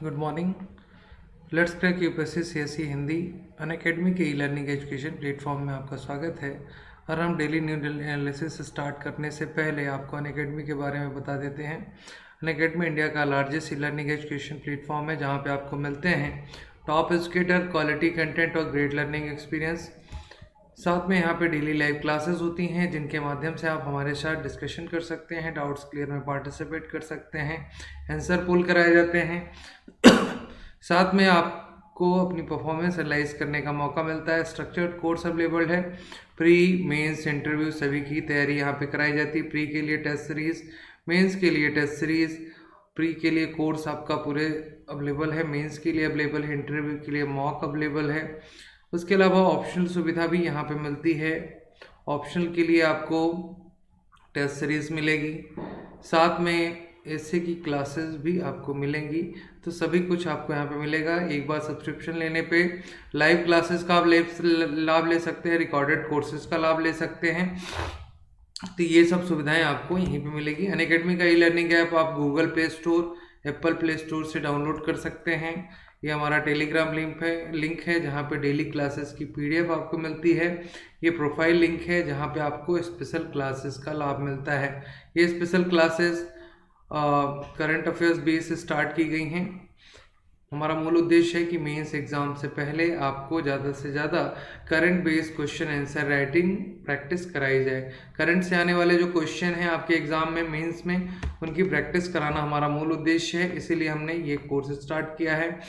Good morning. Let's crack UPSC CSE Hindi Unacademy के e learning education platform में आपका स्वागत है। और हम डेली न्यूज एनालिसिस स्टार्ट करने से पहले आपको अनअकैडमी के बारे में बता देते हैं। अनअकैडमी इंडिया का largest e learning education platform है, जहाँ पे आपको मिलते हैं टॉप एजुकेटर, क्वालिटी कंटेंट और ग्रेट लर्निंग एक्सपीरियंस। साथ में यहाँ पे डेली लाइव क्लासेस होती हैं, जिनके माध्यम से आप हमारे साथ डिस्कशन कर सकते हैं, डाउट्स क्लियर में पार्टिसिपेट कर सकते हैं, आंसर पुल कराए जाते हैं। साथ में आपको अपनी परफॉर्मेंस एनालाइज करने का मौका मिलता है। स्ट्रक्चर्ड कोर्स अवेलेबल है। प्री मेंस इंटरव्यू सभी की तैयारी यहाँ पे कराई जाती है। प्री के लिए टेस्ट सीरीज, मेंस के लिए टेस्ट सीरीज, प्री के लिए कोर्स आपका पूरे अवेलेबल है, मेंस के लिए अवेलेबल है, इंटरव्यू के लिए मॉक अवेलेबल है। उसके अलावा ऑप्शनल सुविधा भी यहाँ पे मिलती है। ऑप्शनल के लिए आपको टेस्ट सीरीज मिलेगी, साथ में ऐसे की क्लासेस भी आपको मिलेंगी। तो सभी कुछ आपको यहाँ पे मिलेगा। एक बार सब्सक्रिप्शन लेने पे लाइव क्लासेस का आप लाभ ले सकते हैं, रिकॉर्डेड कोर्सेज का लाभ ले सकते हैं। तो ये सब सुविधाएं आपको यहीं पे मिलेगी। अनअकैडमी का ई लर्निंग ऐप आप Google play store, Apple play store से डाउनलोड कर सकते हैं। ये हमारा टेलीग्राम लिंक है जहाँ पे डेली क्लासेस की पीडीएफ आपको मिलती है। ये प्रोफाइल लिंक है जहाँ पे आपको स्पेशल क्लासेस का लाभ मिलता है। ये special classes current affairs base से स्टार्ट की गई हैं। हमारा मूल उद्देश्य है कि मेंस एग्जाम से पहले आपको ज़्यादा से ज़्यादा current based question answer writing practice कराई जाए। करंट से आने वाले जो क्वेश्चन हैं आपके एग्जाम में, मेंस में, उनकी प्रैक्टिस कराना हमारा मूल उद्देश्य है। इसीलिए हमने ये कोर्स स्टार्ट किया है।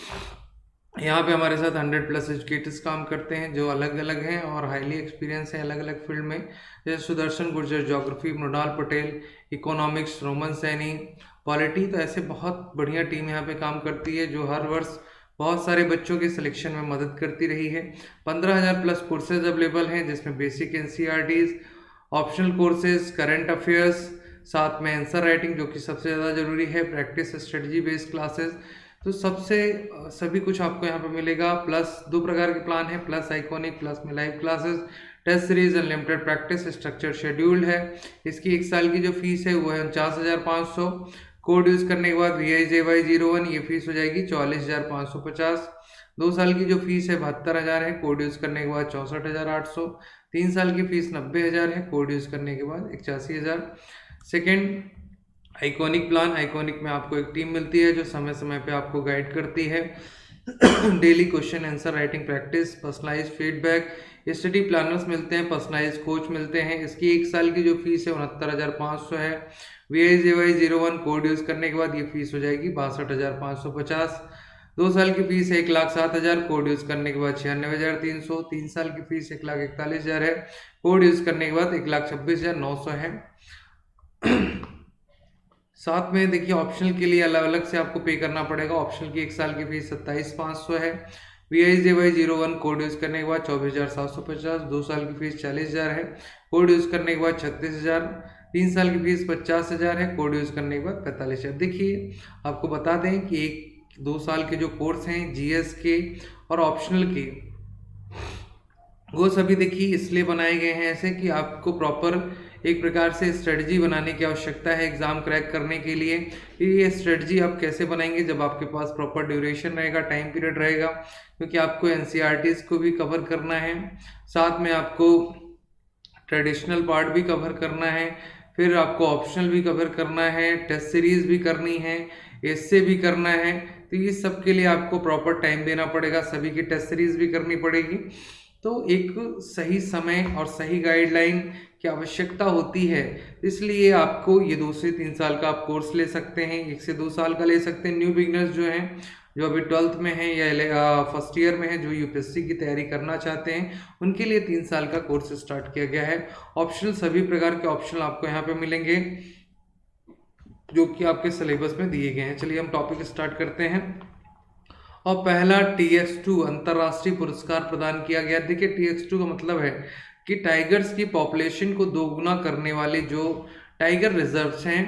यहाँ पे हमारे साथ 100+ एजुकेटर्स काम करते हैं जो अलग अलग हैं और हाईली एक्सपीरियंस हैं अलग अलग फील्ड में, जैसे Sudarshan Gurjar geography, Mrinal Patel economics, Roman Saini polity. तो ऐसे बहुत बढ़िया टीम यहाँ पे काम करती है जो हर वर्ष बहुत सारे बच्चों के सिलेक्शन में मदद करती रही है। 15,000+ कोर्सेज अवेलेबल हैं, जिसमें basic NCERTs, optional courses, current affairs, साथ में आंसर राइटिंग जो कि सबसे ज़्यादा जरूरी है, प्रैक्टिस स्ट्रेटजी बेस्ड क्लासेस। तो सभी कुछ आपको यहाँ पे मिलेगा। प्लस 2 प्रकार के प्लान है, प्लस आइकॉनिक, प्लस में live classes, test series, unlimited practice, structure scheduled है। इसकी 1 साल की जो फीस है वो है 49,500। कोड यूज करने के बाद VIJY01 ये फीस हो जाएगी 44,550। 2 साल की जो फीस है 72,000 है, कोड यूज करने के बाद 64,800। 3 साल की फीस 90,000 है, कोड यूज करने के बाद 81,000। सेकेंड आइकॉनिक प्लान, आइकॉनिक में आपको एक टीम मिलती है जो समय समय पे आपको गाइड करती है। Daily question answer writing practice, personalise feedback, study planners मिलते हैं, पर्सनलाइज कोच मिलते हैं। इसकी 1 साल की जो फीस है 69,500 है। VIJY01 कोड यूज करने के बाद ये फीस हो जाएगी 62,550। 2 साल की फीस है 1,07,000, कोड यूज करने के बाद 96,300। 3 साल की फीस 1,41,000 है, कोड यूज करने के बाद 1,26,900 है। साथ में देखिए ऑप्शनल के लिए अलग अलग से आपको पे करना पड़ेगा। ऑप्शनल की 1 साल की फीस 27,500 है। VIJY01 कोड यूज करने के बाद 24,750। 2 साल की फीस 40,000 है, कोड यूज करने के बाद 36,000। 3 साल की फीस 50,000 है, कोड यूज करने के बाद 45,000। देखिए आपको बता दें कि 1-2 साल के जो कोर्स हैं GS के और ऑप्शनल के, वो सभी देखिए इसलिए बनाए गए हैं ऐसे कि आपको प्रॉपर एक प्रकार से स्ट्रेटजी बनाने की आवश्यकता है एग्जाम क्रैक करने के लिए। ये स्ट्रेटजी आप कैसे बनाएंगे जब आपके पास प्रॉपर ड्यूरेशन रहेगा, टाइम पीरियड रहेगा, क्योंकि आपको NCERTs को भी कवर करना है, साथ में आपको ट्रेडिशनल पार्ट भी कवर करना है, फिर आपको ऑप्शनल भी कवर करना है, टेस्ट सीरीज भी करनी है, एस्से भी करना है। तो ये सब के लिए आपको प्रॉपर टाइम देना पड़ेगा, सभी की टेस्ट सीरीज भी करनी पड़ेगी। तो एक सही समय और सही गाइडलाइन की आवश्यकता होती है। इसलिए आपको ये 2 से 3 साल का आप कोर्स ले सकते हैं, 1 से 2 साल का ले सकते हैं। न्यू बिगनर्स जो हैं, जो अभी 12th में हैं या फर्स्ट ईयर में हैं, जो UPSC की तैयारी करना चाहते हैं, उनके लिए 3 साल का कोर्स स्टार्ट किया गया है। ऑप्शनल, सभी प्रकार के ऑप्शनल आपको यहाँ पे मिलेंगे जो कि आपके सिलेबस में दिए गए हैं। चलिए हम टॉपिक स्टार्ट करते हैं। और पहला TX2 अंतरराष्ट्रीय पुरस्कार प्रदान किया गया। देखिए TX2 का मतलब है कि टाइगर्स की पॉपुलेशन को दोगुना करने वाले जो टाइगर रिजर्व्स हैं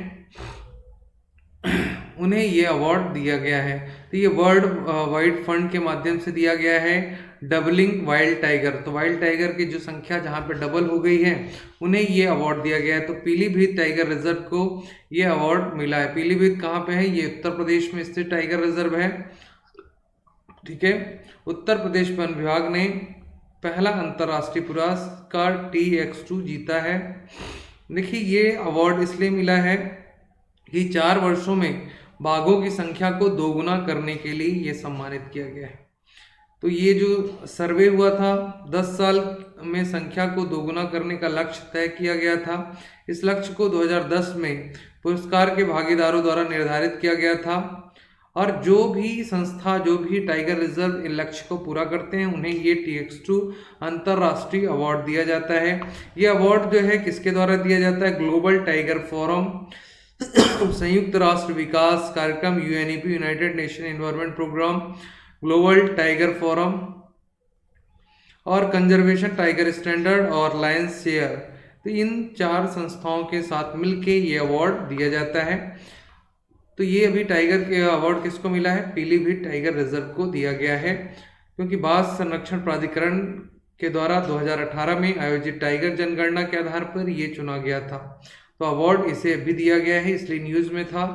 उन्हें ये अवार्ड दिया गया है। तो ये वर्ल्ड वाइड फंड के माध्यम से दिया गया है। Doubling wild tiger. तो वाइल्ड टाइगर की जो संख्या जहाँ पे डबल हो गई है उन्हें ये अवार्ड दिया गया है। तो पीलीभीत टाइगर रिजर्व को ये अवार्ड मिला है। पीलीभीत कहाँ पे है? ये उत्तर प्रदेश में स्थित टाइगर रिजर्व है। ठीक है, उत्तर प्रदेश वन विभाग ने पहला अंतरराष्ट्रीय पुरस्कार TX2 जीता है। देखिए ये अवार्ड इसलिए मिला है कि 4 वर्षों में बाघों की संख्या को दोगुना करने के लिए ये सम्मानित किया गया है। तो ये जो सर्वे हुआ था 10 साल में संख्या को दोगुना करने का लक्ष्य तय किया गया था। इस लक्ष्य को 2010 में पुरस्कार के भागीदारों द्वारा निर्धारित किया गया था और जो भी संस्था, जो भी टाइगर रिजर्व इन लक्ष्य को पूरा करते हैं उन्हें ये TX2 अंतरराष्ट्रीय अवार्ड दिया जाता है। ये अवार्ड जो है किसके द्वारा दिया जाता है? ग्लोबल टाइगर फोरम, संयुक्त राष्ट्र विकास कार्यक्रम UNEP, United Nation Environment Programme, global tiger forum और कंजर्वेशन टाइगर स्टैंडर्ड और लायंस शेयर। तो इन 4 संस्थाओं के साथ मिलके ये अवार्ड दिया जाता है। तो ये अभी टाइगर के अवार्ड किसको मिला है? पीलीभीत टाइगर रिजर्व को दिया गया है, क्योंकि बाघ संरक्षण प्राधिकरण के द्वारा 2018 में आयोजित टाइगर जनगणना के आधार पर ये चुना गया था। तो अवार्ड इसे अभी दिया गया है, इसलिए न्यूज़ में था,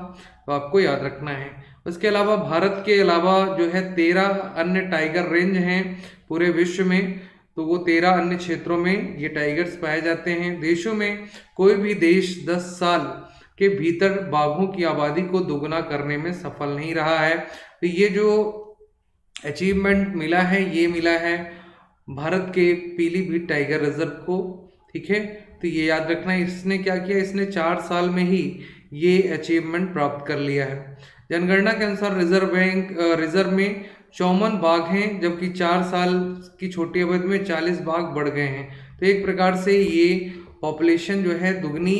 तो आपको याद रखना है। उसके अलावा भारत के अलावा जो है 13 अन्य टाइगर रेंज हैं पूरे विश्व में। तो वो 13 अन्य क्षेत्रों में ये टाइगर्स पाए जाते हैं। देशों में कोई भी देश 10 साल के भीतर बाघों की आबादी को दोगुना करने में सफल नहीं रहा है। तो ये जो अचीवमेंट मिला है ये मिला है भारत के पीलीभीत टाइगर रिजर्व को। ठीक है, तो ये याद रखना है। इसने क्या किया? इसने 4 साल में ही ये अचीवमेंट प्राप्त कर लिया है। जनगणना के अनुसार रिजर्व में 54 बाघ हैं, जबकि 4 साल की छोटी अवधि में 40 बाघ बढ़ गए हैं। तो एक प्रकार से ये पॉपुलेशन जो है दुगनी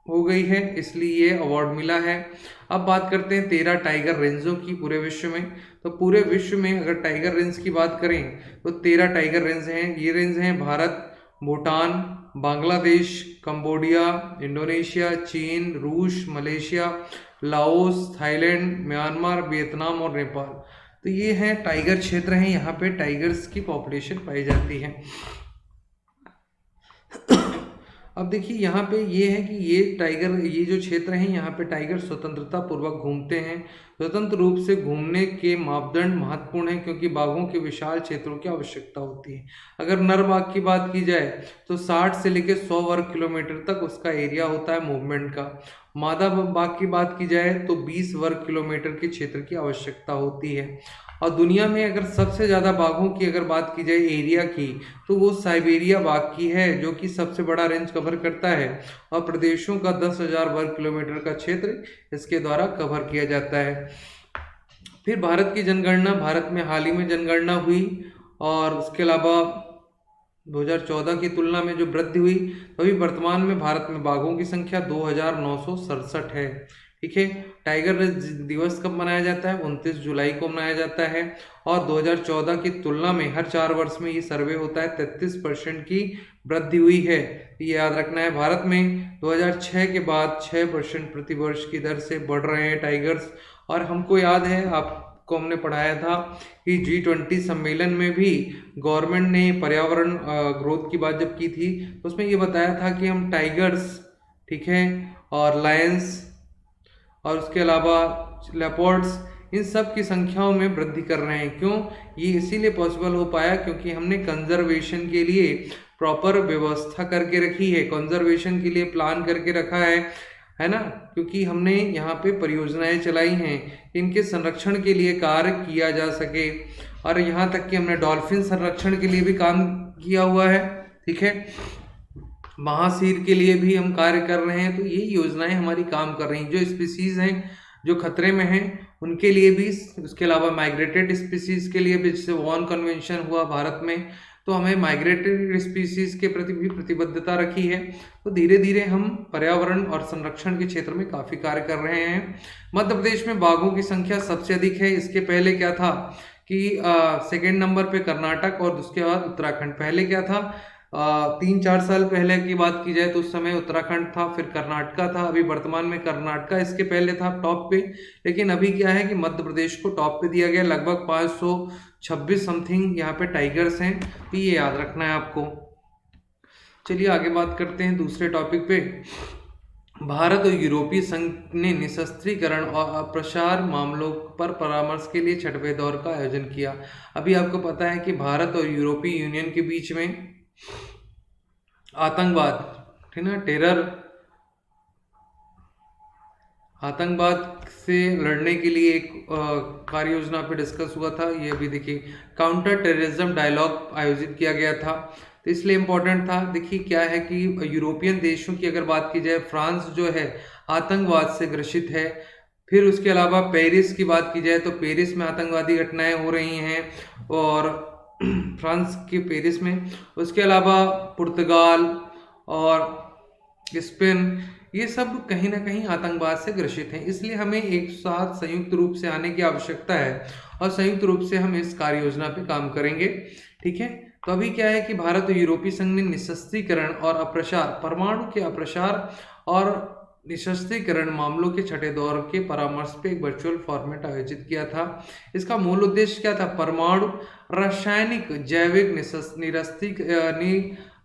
हो गई है, इसलिए ये अवार्ड मिला है। अब बात करते हैं 13 टाइगर रेंजों की पूरे विश्व में। तो पूरे विश्व में अगर टाइगर रेंज की बात करें तो 13 टाइगर रेंज हैं। ये रेंज हैं भारत, भूटान, बांग्लादेश, कंबोडिया, इंडोनेशिया, चीन, रूस, Malaysia, Laos, Thailand, Myanmar, Vietnam और नेपाल। तो ये हैं टाइगर क्षेत्र हैं, यहाँ पे टाइगर्स की पॉपुलेशन पाई जाती है। अब देखिए यहाँ पे ये है कि ये जो क्षेत्र हैं यहाँ पे टाइगर स्वतंत्रता पूर्वक घूमते हैं। स्वतंत्र रूप से घूमने के मापदंड महत्वपूर्ण है, क्योंकि बाघों के विशाल क्षेत्रों की आवश्यकता होती है। अगर नर बाघ की बात की जाए तो 60 से लेकर 100 वर्ग किलोमीटर तक उसका एरिया होता है मूवमेंट का। मादा बाघ की बात की जाए तो 20 वर्ग किलोमीटर के क्षेत्र की आवश्यकता होती है। और दुनिया में अगर सबसे ज़्यादा बाघों की अगर बात की जाए एरिया की, तो वो साइबेरिया बाघ की है, जो कि सबसे बड़ा रेंज कवर करता है और प्रदेशों का 10,000 वर्ग किलोमीटर का क्षेत्र इसके द्वारा कवर किया जाता है। फिर भारत की जनगणना, भारत में हाल ही में जनगणना हुई और उसके अलावा 2014 की तुलना में जो वृद्धि हुई, तो अभी वर्तमान में भारत में बाघों की संख्या 2,967 है। ठीक है, टाइगर दिवस कब मनाया जाता है? 29 जुलाई को मनाया जाता है। और 2014 की तुलना में हर 4 वर्ष में ये सर्वे होता है, 33% की वृद्धि हुई है। ये याद रखना है। भारत में 2006 के बाद 6% प्रति वर्ष की दर से बढ़ रहे हैं टाइगर्स। और हमको याद है, आपको हमने पढ़ाया था कि G20 सम्मेलन में भी गवर्नमेंट ने पर्यावरण ग्रोथ की बात जब की थी, तो उसमें ये बताया था कि हम टाइगर्स, ठीक है, और लायंस और उसके अलावा लेपर्ड्स, इन सब की संख्याओं में वृद्धि कर रहे हैं। क्यों? ये इसीलिए पॉसिबल हो पाया क्योंकि हमने कंजर्वेशन के लिए प्रॉपर व्यवस्था करके रखी है, कंजर्वेशन के लिए प्लान करके रखा है ना, क्योंकि हमने यहाँ पे परियोजनाएं चलाई हैं, इनके संरक्षण के लिए कार्य किया जा सके। और यहाँ तक कि हमने डॉल्फिन संरक्षण के लिए भी काम किया हुआ है। ठीक है, महासीर के लिए भी हम कार्य कर रहे हैं। तो ये योजनाएं हमारी काम कर रही हैं। जो स्पीसीज हैं जो खतरे में हैं उनके लिए भी, उसके अलावा माइग्रेटेड स्पीसीज के लिए भी, जैसे वॉन कन्वेंशन हुआ भारत में, तो हमें माइग्रेटेड स्पीसीज के प्रति भी प्रतिबद्धता रखी है। तो धीरे धीरे हम पर्यावरण और संरक्षण के क्षेत्र में काफ़ी कार्य कर रहे हैं। मध्य प्रदेश में बाघों की संख्या सबसे अधिक है। इसके पहले क्या था कि सेकेंड नंबर पे कर्नाटक और उसके बाद उत्तराखंड। पहले क्या था? 3-4 साल पहले की बात की जाए तो उस समय उत्तराखंड था, फिर कर्नाटका था, अभी वर्तमान में कर्नाटका इसके पहले था टॉप पे, लेकिन अभी क्या है कि मध्य प्रदेश को टॉप पे दिया गया। लगभग 526 समथिंग यहाँ पे टाइगर्स हैं, तो ये याद रखना है आपको। चलिए आगे बात करते हैं दूसरे टॉपिक पे। भारत और यूरोपीय संघ ने निशस्त्रीकरण और अप्रसार मामलों पर परामर्श के लिए 6वें दौर का आयोजन किया। अभी आपको पता है कि भारत और यूरोपीय यूनियन के बीच में आतंकवाद, ठीक ना, टेरर, आतंकवाद से लड़ने के लिए एक कार्य योजना पे डिस्कस हुआ था। ये अभी देखिए काउंटर टेररिज्म डायलॉग आयोजित किया गया था, तो इसलिए इम्पोर्टेंट था। देखिए क्या है कि यूरोपियन देशों की अगर बात की जाए, फ्रांस जो है आतंकवाद से ग्रसित है। फिर उसके अलावा पेरिस की बात की जाए तो पेरिस में आतंकवादी घटनाएं हो रही हैं, और फ्रांस के पेरिस में। उसके अलावा पुर्तगाल और स्पेन, ये सब कहीं ना कहीं आतंकवाद से ग्रसित हैं। इसलिए हमें एक साथ संयुक्त रूप से आने की आवश्यकता है, और संयुक्त रूप से हम इस कार्य योजना पे काम करेंगे। ठीक है, तो अभी क्या है कि भारत और यूरोपीय संघ ने निशस्त्रीकरण और अप्रसार, परमाणु के अप्रसार और निशस्त्रीकरण मामलों के 6ठे दौर के परामर्श पे एक वर्चुअल फॉर्मेट आयोजित किया था। इसका मूल उद्देश्य क्या था? परमाणु, रासायनिक, जैविक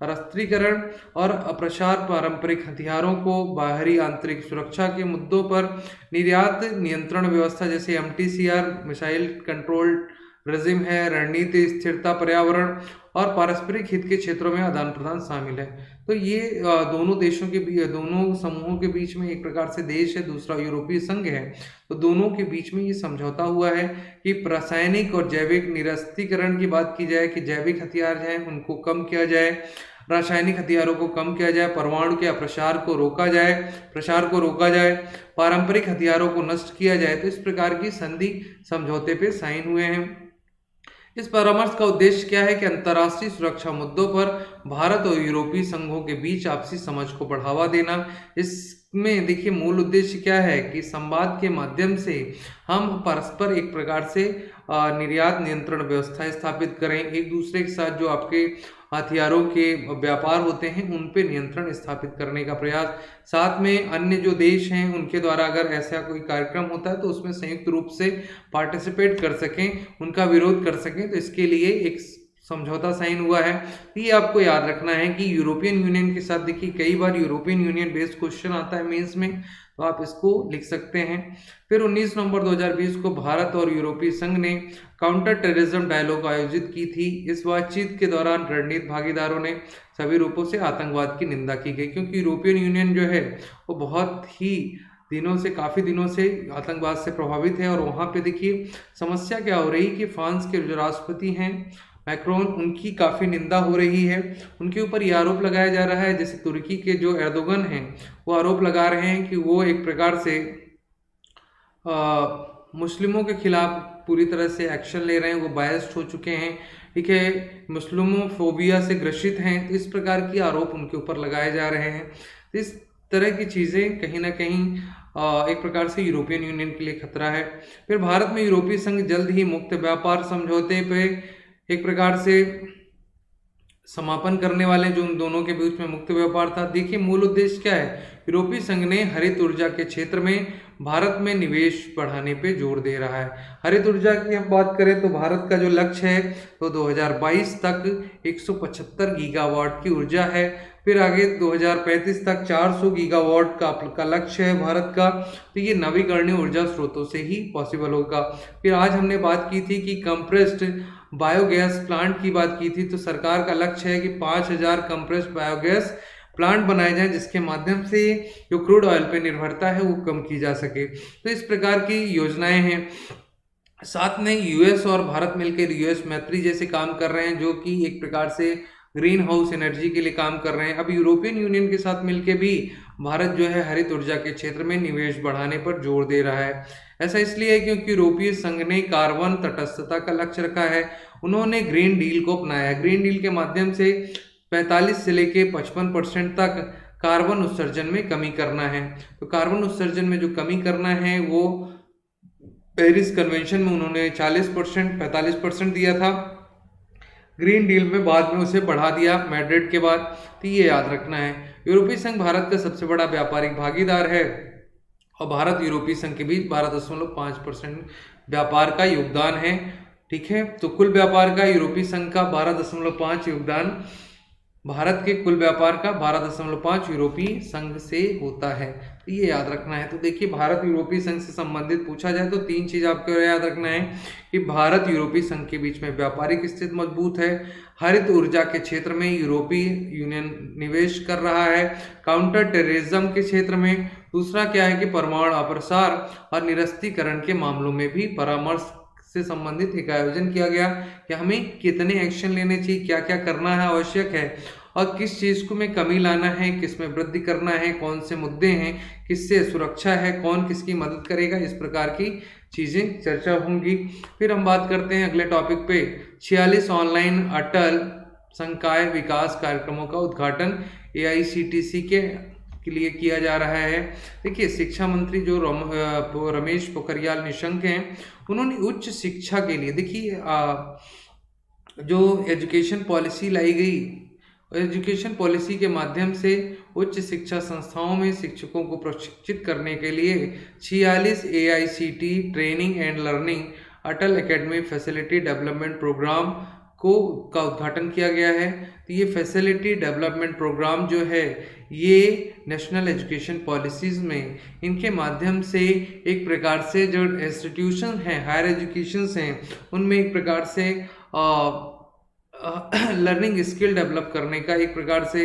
निरस्त्रीकरण और अप्रसार, पारंपरिक हथियारों को बाहरी आंतरिक सुरक्षा के मुद्दों पर निर्यात नियंत्रण व्यवस्था जैसे MTCR, मिसाइल कंट्रोल रजिम है, रणनीति स्थिरता, पर्यावरण और पारस्परिक हित के क्षेत्रों में आदान प्रदान शामिल है। तो ये दोनों देशों के बीच, दोनों समूहों के बीच में, एक प्रकार से देश है, दूसरा यूरोपीय संघ है, तो दोनों के बीच में ये समझौता हुआ है कि रासायनिक और जैविक निरस्त्रीकरण की बात की जाए कि जैविक हथियार हैं उनको कम किया जाए, रासायनिक हथियारों को कम किया जाए, परमाणु के प्रसार को रोका जाए, पारंपरिक हथियारों को नष्ट किया जाए। तो इस प्रकार की संधि समझौते पे साइन हुए हैं। इस परामर्श का उद्देश्य क्या है कि अंतर्राष्ट्रीय सुरक्षा मुद्दों पर भारत और यूरोपीय संघों के बीच आपसी समझ को बढ़ावा देना। इसमें देखिए मूल उद्देश्य क्या है कि संवाद के माध्यम से हम परस्पर एक प्रकार से निर्यात नियंत्रण व्यवस्था स्थापित करें, एक दूसरे के साथ जो आपके हथियारों के व्यापार होते हैं उन पे नियंत्रण स्थापित करने का प्रयास, साथ में अन्य जो देश हैं उनके द्वारा अगर ऐसा कोई कार्यक्रम होता है तो उसमें संयुक्त रूप से पार्टिसिपेट कर सकें, उनका विरोध कर सकें। तो इसके लिए एक समझौता साइन हुआ है। ये आपको याद रखना है कि यूरोपियन यूनियन के साथ, देखिए कई बार यूरोपियन यूनियन बेस्ड क्वेश्चन आता है मेंस में, तो आप इसको लिख सकते हैं। फिर 19 नवंबर 2020 को भारत और यूरोपीय संघ ने काउंटर टेररिज्म डायलॉग आयोजित की थी। इस बातचीत के दौरान रणनीतिक भागीदारों ने सभी रूपों से आतंकवाद की निंदा की गई, क्योंकि यूरोपियन यूनियन जो है वो बहुत ही काफ़ी दिनों से आतंकवाद से प्रभावित है। और वहाँ पे देखिए समस्या क्या हो रही कि फ्रांस के जो राष्ट्रपति हैं मैक्रोन, उनकी काफ़ी निंदा हो रही है, उनके ऊपर ये आरोप लगाया जा रहा है, जैसे तुर्की के जो एर्दोगन हैं वो आरोप लगा रहे हैं कि वो एक प्रकार से मुस्लिमों के खिलाफ पूरी तरह से एक्शन ले रहे हैं, वो बायस्ड हो चुके हैं, ठीक है, मुस्लिमोफोबिया से ग्रसित हैं। तो इस प्रकार की आरोप उनके ऊपर लगाए जा रहे हैं। तो इस तरह की चीज़ें कहीं ना कहीं एक प्रकार से यूरोपियन यूनियन के लिए खतरा है। फिर भारत में यूरोपीय संघ जल्द ही मुक्त व्यापार समझौते पे एक प्रकार से समापन करने वाले, जो उन दोनों के बीच में मुक्त व्यापार था। देखिए मूल उद्देश्य क्या है, यूरोपीय संघ ने हरित ऊर्जा के क्षेत्र में भारत में निवेश बढ़ाने पे जोर दे रहा है। हरित ऊर्जा की हम बात करें तो भारत का जो लक्ष्य है तो 2022 तक 175 गीगावाट की ऊर्जा है। फिर आगे 2035 तक 400 गीगावाट का लक्ष्य है भारत का। तो ये नवीकरणीय ऊर्जा स्रोतों से ही पॉसिबल होगा। फिर आज हमने बात की थी कि कंप्रेस्ड बायोगैस प्लांट की बात की थी, तो सरकार का लक्ष्य है कि 5000 कंप्रेस्ड बायोगैस प्लांट बनाए जाएं, जिसके माध्यम से जो क्रूड ऑयल पे निर्भरता है वो कम की जा सके। तो इस प्रकार की योजनाएं हैं। साथ में यूएस और भारत मिलकर यूएस मैत्री जैसे काम कर रहे हैं, जो कि एक प्रकार से ग्रीन हाउस एनर्जी के लिए काम कर रहे हैं। अब यूरोपियन यूनियन के साथ मिलकर भी भारत जो है हरित ऊर्जा के क्षेत्र में निवेश बढ़ाने पर जोर दे रहा है। ऐसा इसलिए है क्योंकि यूरोपीय संघ ने कार्बन तटस्थता का लक्ष्य रखा है। उन्होंने ग्रीन डील को अपनाया। ग्रीन डील के माध्यम से 45 से लेके 55% तक कार्बन उत्सर्जन में कमी करना है। तो कार्बन उत्सर्जन में जो कमी करना है वो पेरिस कन्वेंशन में उन्होंने 40%, 45% दिया था। ग्रीन डील में बाद में उसे बढ़ा दिया मैड्रिड के बाद। तो ये याद रखना है। यूरोपीय संघ भारत का सबसे बड़ा व्यापारिक भागीदार है और भारत यूरोपीय संघ के बीच 12.5% व्यापार का योगदान है। ठीक है, तो कुल व्यापार का यूरोपीय संघ का 12.5 योगदान, भारत के कुल व्यापार का 12.5 यूरोपीय संघ से होता है। तो ये याद रखना है। तो देखिए, भारत यूरोपीय संघ से संबंधित पूछा जाए तो 3 चीज आपको याद रखना है कि भारत यूरोपीय संघ के बीच में व्यापारिक स्थिति मजबूत है, हरित ऊर्जा के क्षेत्र में यूरोपीय यूनियन निवेश कर रहा है, काउंटर टेररिज्म के क्षेत्र में, दूसरा क्या है कि परमाणु अप्रसार और निरस्त्रीकरण के मामलों में भी परामर्श से संबंधित एक आयोजन किया गया कि हमें कितने एक्शन लेने चाहिए, क्या क्या करना है आवश्यक है और किस चीज को में कमी लाना है, किस में वृद्धि करना है, कौन से मुद्दे हैं, किससे सुरक्षा है, कौन किसकी मदद करेगा, इस प्रकार की चीजें चर्चा होंगी। फिर हम बात करते हैं अगले टॉपिक पे। 46 ऑनलाइन अटल संकाय विकास कार्यक्रमों का उद्घाटन AICTC के लिए किया जा रहा है। देखिए, शिक्षा मंत्री जो रमेश पोखरियाल निशंक हैं, उन्होंने उच्च शिक्षा के लिए, देखिए जो एजुकेशन पॉलिसी लाई गई, एजुकेशन पॉलिसी के माध्यम से उच्च शिक्षा संस्थाओं में शिक्षकों को प्रशिक्षित करने के लिए 46 AICT training and learning Atal academy facility development programme का उद्घाटन किया गया है। तो ये फैसिलिटी डेवलपमेंट प्रोग्राम जो है, ये नेशनल एजुकेशन पॉलिसीज में इनके माध्यम से एक प्रकार से जो इंस्टीट्यूशन हैं, हायर एजुकेशन हैं, उनमें एक प्रकार से लर्निंग स्किल डेवलप करने का, एक प्रकार से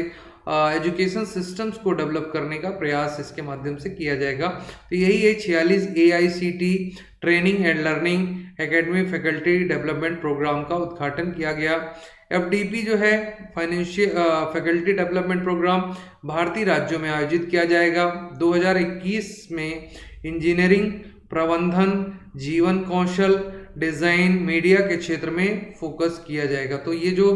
एजुकेशन सिस्टम्स को डेवलप करने का प्रयास इसके माध्यम से किया जाएगा। तो यही है 46 AICT training and learning academy faculty development programme का उद्घाटन किया गया। FDP जो है, फाइनेंशियल फैकल्टी डेवलपमेंट प्रोग्राम, भारतीय राज्यों में आयोजित किया जाएगा। 2021 में इंजीनियरिंग, प्रबंधन, जीवन कौशल, डिजाइन, मीडिया के क्षेत्र में फोकस किया जाएगा। तो ये जो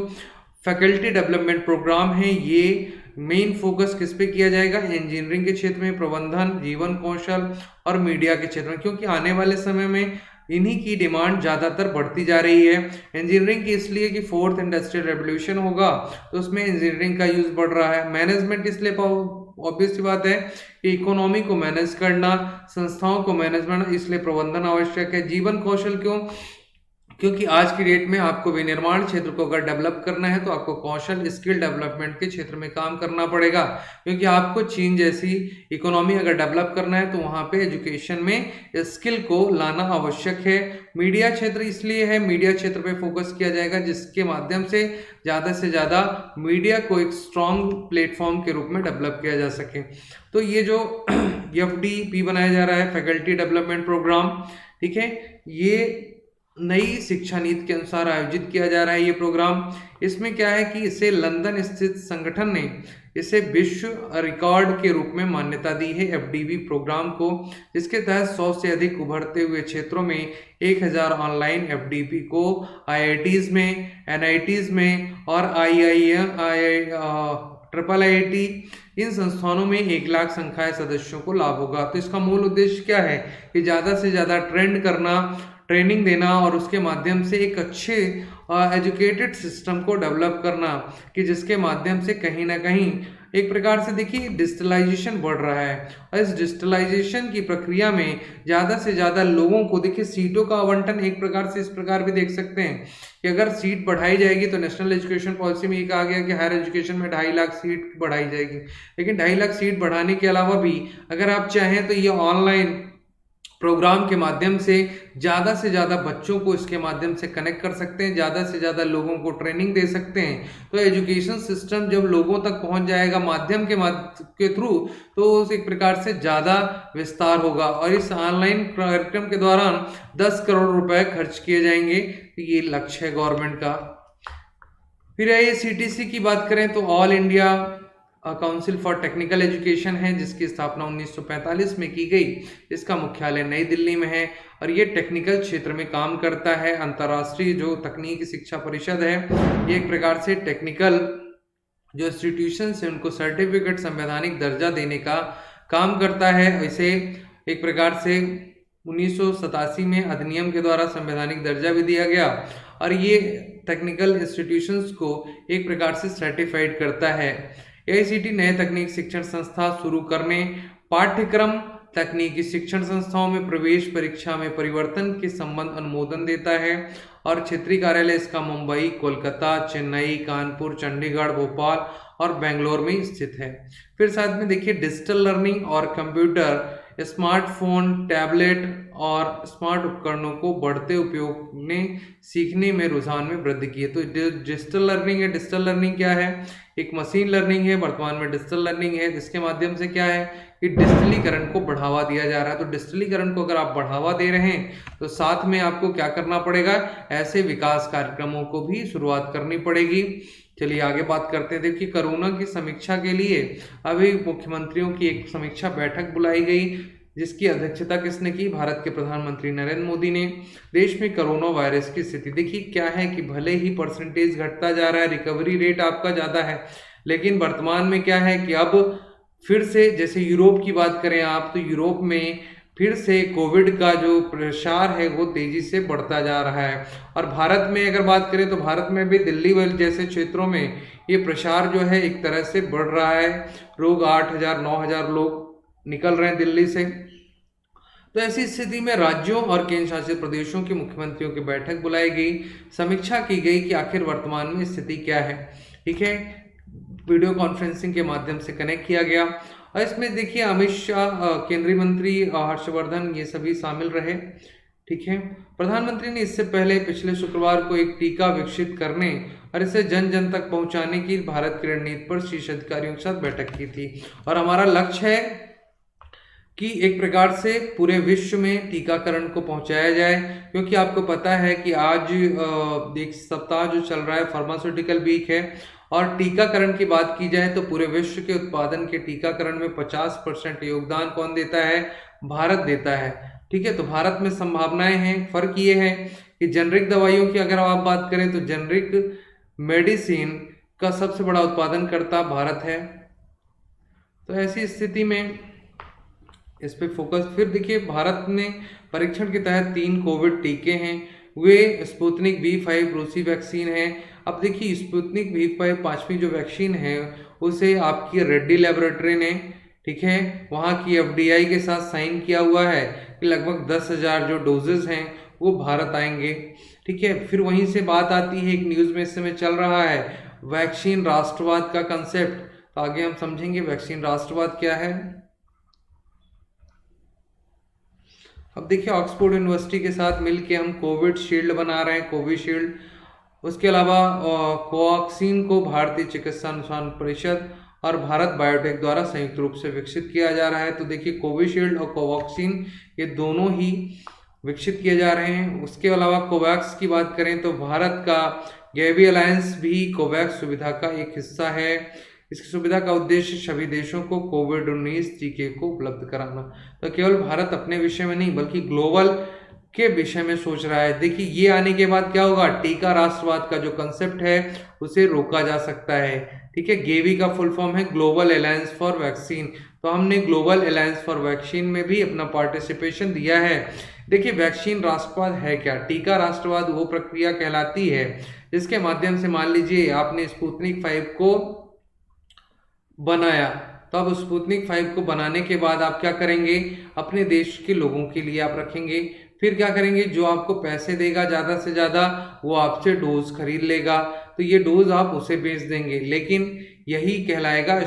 फैकल्टी डेवलपमेंट प्रोग्राम है, ये मेन फोकस किस पे किया जाएगा? इंजीनियरिंग के क्षेत्र में, प्रबंधन, जीवन कौशल और मीडिया के क्षेत्र में, क्योंकि आने वाले समय में इन्हीं की डिमांड ज़्यादातर बढ़ती जा रही है। इंजीनियरिंग की इसलिए कि 4th इंडस्ट्रियल रेवोल्यूशन होगा, तो उसमें इंजीनियरिंग का यूज बढ़ रहा है। मैनेजमेंट इसलिए ऑब्वियस सी बात है कि इकोनॉमी को मैनेज करना, संस्थाओं को मैनेज करना, इसलिए प्रबंधन आवश्यक है। जीवन कौशल क्यों? क्योंकि आज की डेट में आपको विनिर्माण क्षेत्र को अगर डेवलप करना है तो आपको कौशल स्किल डेवलपमेंट के क्षेत्र में काम करना पड़ेगा, क्योंकि आपको चीन जैसी इकोनॉमी अगर डेवलप करना है तो वहाँ पे एजुकेशन में स्किल को लाना आवश्यक है। मीडिया क्षेत्र इसलिए है, मीडिया क्षेत्र पे फोकस किया जाएगा जिसके माध्यम से ज़्यादा मीडिया को एक स्ट्रॉन्ग प्लेटफॉर्म के रूप में डेवलप किया जा सके। तो ये जो FDP बनाया जा रहा है, फैकल्टी डेवलपमेंट प्रोग्राम, ठीक है, ये नई शिक्षा नीति के अनुसार आयोजित किया जा रहा है ये प्रोग्राम। इसमें क्या है कि इसे लंदन स्थित संगठन ने इसे विश्व रिकॉर्ड के रूप में मान्यता दी है FDP प्रोग्राम को, जिसके तहत 100 से अधिक उभरते हुए क्षेत्रों में 1000 ऑनलाइन FDP को IITs में, NITs में और IIIT इन संस्थानों में 1 लाख संख्याएं सदस्यों को लाभ होगा। तो इसका मूल उद्देश्य क्या है कि ज़्यादा से ज़्यादा ट्रेंड करना, ट्रेनिंग देना और उसके माध्यम से एक अच्छे एजुकेटेड सिस्टम को डेवलप करना, कि जिसके माध्यम से कहीं ना कहीं एक प्रकार से देखिए डिजिटलाइजेशन बढ़ रहा है और इस डिजिटलाइजेशन की प्रक्रिया में ज़्यादा से ज़्यादा लोगों को, देखिए सीटों का आवंटन एक प्रकार से इस प्रकार भी देख सकते हैं कि अगर सीट बढ़ाई जाएगी तो नेशनल एजुकेशन पॉलिसी में ये कहा गया कि हायर एजुकेशन में 2.5 लाख सीट बढ़ाई जाएगी, लेकिन 2.5 लाख सीट बढ़ाने के अलावा भी अगर आप चाहें तो ये ऑनलाइन प्रोग्राम के माध्यम से ज़्यादा बच्चों को इसके माध्यम से कनेक्ट कर सकते हैं, ज़्यादा से ज़्यादा लोगों को ट्रेनिंग दे सकते हैं। तो एजुकेशन सिस्टम जब लोगों तक पहुंच जाएगा माध्यम के थ्रू, तो उस एक प्रकार से ज़्यादा विस्तार होगा और इस ऑनलाइन कार्यक्रम के दौरान 10 करोड़ रुपए खर्च किए जाएंगे। ये लक्ष्य है गवर्नमेंट का। फिर AICTC की बात करें तो all India council for technical education है, जिसकी स्थापना 1945 में की गई। इसका मुख्यालय नई दिल्ली में है और ये टेक्निकल क्षेत्र में काम करता है। अंतर्राष्ट्रीय जो तकनीकी शिक्षा परिषद है, ये एक प्रकार से टेक्निकल जो इंस्टीट्यूशन है उनको सर्टिफिकेट, संवैधानिक दर्जा देने का काम करता है। इसे एक प्रकार से 1987 में अधिनियम के द्वारा संवैधानिक दर्जा भी दिया गया और ये टेक्निकल इंस्टीट्यूशंस को एक प्रकार से सर्टिफाइड करता है। एआईसीटी नए तकनीक शिक्षण संस्था शुरू करने, पाठ्यक्रम तकनीकी शिक्षण संस्थाओं में प्रवेश परीक्षा में परिवर्तन के संबंध अनुमोदन देता है और क्षेत्रीय कार्यालय इसका मुंबई, कोलकाता, चेन्नई, कानपुर, चंडीगढ़, भोपाल और बेंगलोर में स्थित है। फिर साथ में देखिए डिजिटल लर्निंग और कंप्यूटर, स्मार्टफोन, टैबलेट और स्मार्ट उपकरणों को बढ़ते उपयोग ने सीखने में रुझान में वृद्धि की है। तो डिजिटल लर्निंग है, डिजिटल लर्निंग क्या है? एक मशीन लर्निंग है, वर्तमान में डिजिटल लर्निंग है, जिसके माध्यम से क्या है कि डिजिटलीकरण को बढ़ावा दिया जा रहा है। तो डिजिटलीकरण को अगर आप बढ़ावा दे रहे हैं तो साथ में आपको क्या करना पड़ेगा? ऐसे विकास कार्यक्रमों को भी शुरुआत करनी पड़ेगी। चलिए आगे बात करते हैं। देखिए कोरोना की समीक्षा के लिए अभी मुख्यमंत्रियों की एक समीक्षा बैठक बुलाई गई, जिसकी अध्यक्षता किसने की? भारत के प्रधानमंत्री नरेंद्र मोदी ने। देश में कोरोना वायरस की स्थिति देखिए क्या है कि भले ही परसेंटेज घटता जा रहा है, रिकवरी रेट आपका ज़्यादा है, लेकिन वर्तमान में क्या है कि अब फिर से, जैसे यूरोप की बात करें आप, तो यूरोप में फिर से कोविड का जो प्रसार है वो तेजी से बढ़ता जा रहा है। और भारत में अगर बात करें तो भारत में भी दिल्ली जैसे क्षेत्रों में ये प्रसार जो है एक तरह से बढ़ रहा है। रोग 8,000 9,000 लोग निकल रहे हैं दिल्ली से। तो ऐसी स्थिति में राज्यों और केंद्र शासित प्रदेशों के मुख्यमंत्रियों की बैठक बुलाई गई, समीक्षा की गई कि आखिर वर्तमान में स्थिति क्या है। ठीक है, वीडियो कॉन्फ्रेंसिंग के माध्यम से कनेक्ट किया गया और इसमें देखिए अमित शाह, केंद्रीय मंत्री हर्षवर्धन, ये सभी शामिल रहे। ठीक है, प्रधानमंत्री ने इससे पहले पिछले शुक्रवार को एक टीका विकसित करने और इसे जन जन तक पहुंचाने की भारत की रणनीति पर शीर्ष अधिकारियों के साथ बैठक की थी। और हमारा लक्ष्य है कि एक प्रकार से पूरे विश्व में टीकाकरण को पहुंचाया जाए, क्योंकि आपको पता है कि आज एक सप्ताह जो चल रहा है फार्मास्यूटिकल वीक है, और टीकाकरण की बात की जाए तो पूरे विश्व के उत्पादन के टीकाकरण में 50% योगदान कौन देता है? भारत देता है। ठीक है, तो भारत में संभावनाएं हैं। फर्क ये है कि जेनरिक दवाइयों की अगर आप बात करें तो जेनरिक मेडिसिन का सबसे बड़ा उत्पादनकर्ता भारत है। तो ऐसी स्थिति में इस पे फोकस। फिर देखिए भारत ने परीक्षण के तहत 3 कोविड टीके हैं, वे स्पुतनिक V5 रूसी वैक्सीन है। अब देखिए स्पुतनिक V5 5वीं जो वैक्सीन है उसे आपकी रेड्डी लेबोरेटरी ने, ठीक है, वहाँ की FDI के साथ साइन किया हुआ है कि लगभग 10,000 जो डोजेज हैं वो भारत आएंगे। ठीक है, फिर वहीं से बात आती है, एक न्यूज़ में इस समय चल रहा है वैक्सीन राष्ट्रवाद का कंसेप्ट। तो आगे हम समझेंगे वैक्सीन राष्ट्रवाद क्या है। अब देखिए ऑक्सफोर्ड यूनिवर्सिटी के साथ मिलके हम कोविड शील्ड बना रहे हैं, कोविशील्ड। उसके अलावा कोवैक्सीन को भारतीय चिकित्सा अनुसंधान परिषद और भारत बायोटेक द्वारा संयुक्त रूप से विकसित किया जा रहा है। तो देखिए कोविशील्ड और कोवैक्सीन ये दोनों ही विकसित किए जा रहे हैं। उसके अलावा कोवैक्स की बात करें तो भारत का गैवी अलायंस भी कोवैक्स सुविधा का एक हिस्सा है। इसकी सुविधा का उद्देश्य सभी देशों को कोविड-19 टीके को उपलब्ध कराना। तो केवल भारत अपने विषय में नहीं बल्कि ग्लोबल के विषय में सोच रहा है। देखिए ये आने के बाद क्या होगा, टीका राष्ट्रवाद का जो कंसेप्ट है उसे रोका जा सकता है। ठीक है, गेवी का फुल फॉर्म है ग्लोबल अलायंस फॉर वैक्सीन। तो हमने ग्लोबल अलायंस फॉर वैक्सीन में भी अपना पार्टिसिपेशन दिया है। देखिए वैक्सीन राष्ट्रवाद है क्या? टीका राष्ट्रवाद वो प्रक्रिया कहलाती है जिसके माध्यम से मान लीजिए आपने स्पुतनिक 5 को बनाया, तो अब स्पुतनिक 5 को बनाने के बाद आप क्या करेंगे, अपने देश के लोगों के लिए आप रखेंगे। फिर क्या करेंगे, जो आपको पैसे देगा ज़्यादा से ज़्यादा वो आपसे डोज खरीद लेगा, तो ये डोज आप उसे बेच देंगे। लेकिन यही कहलाएगा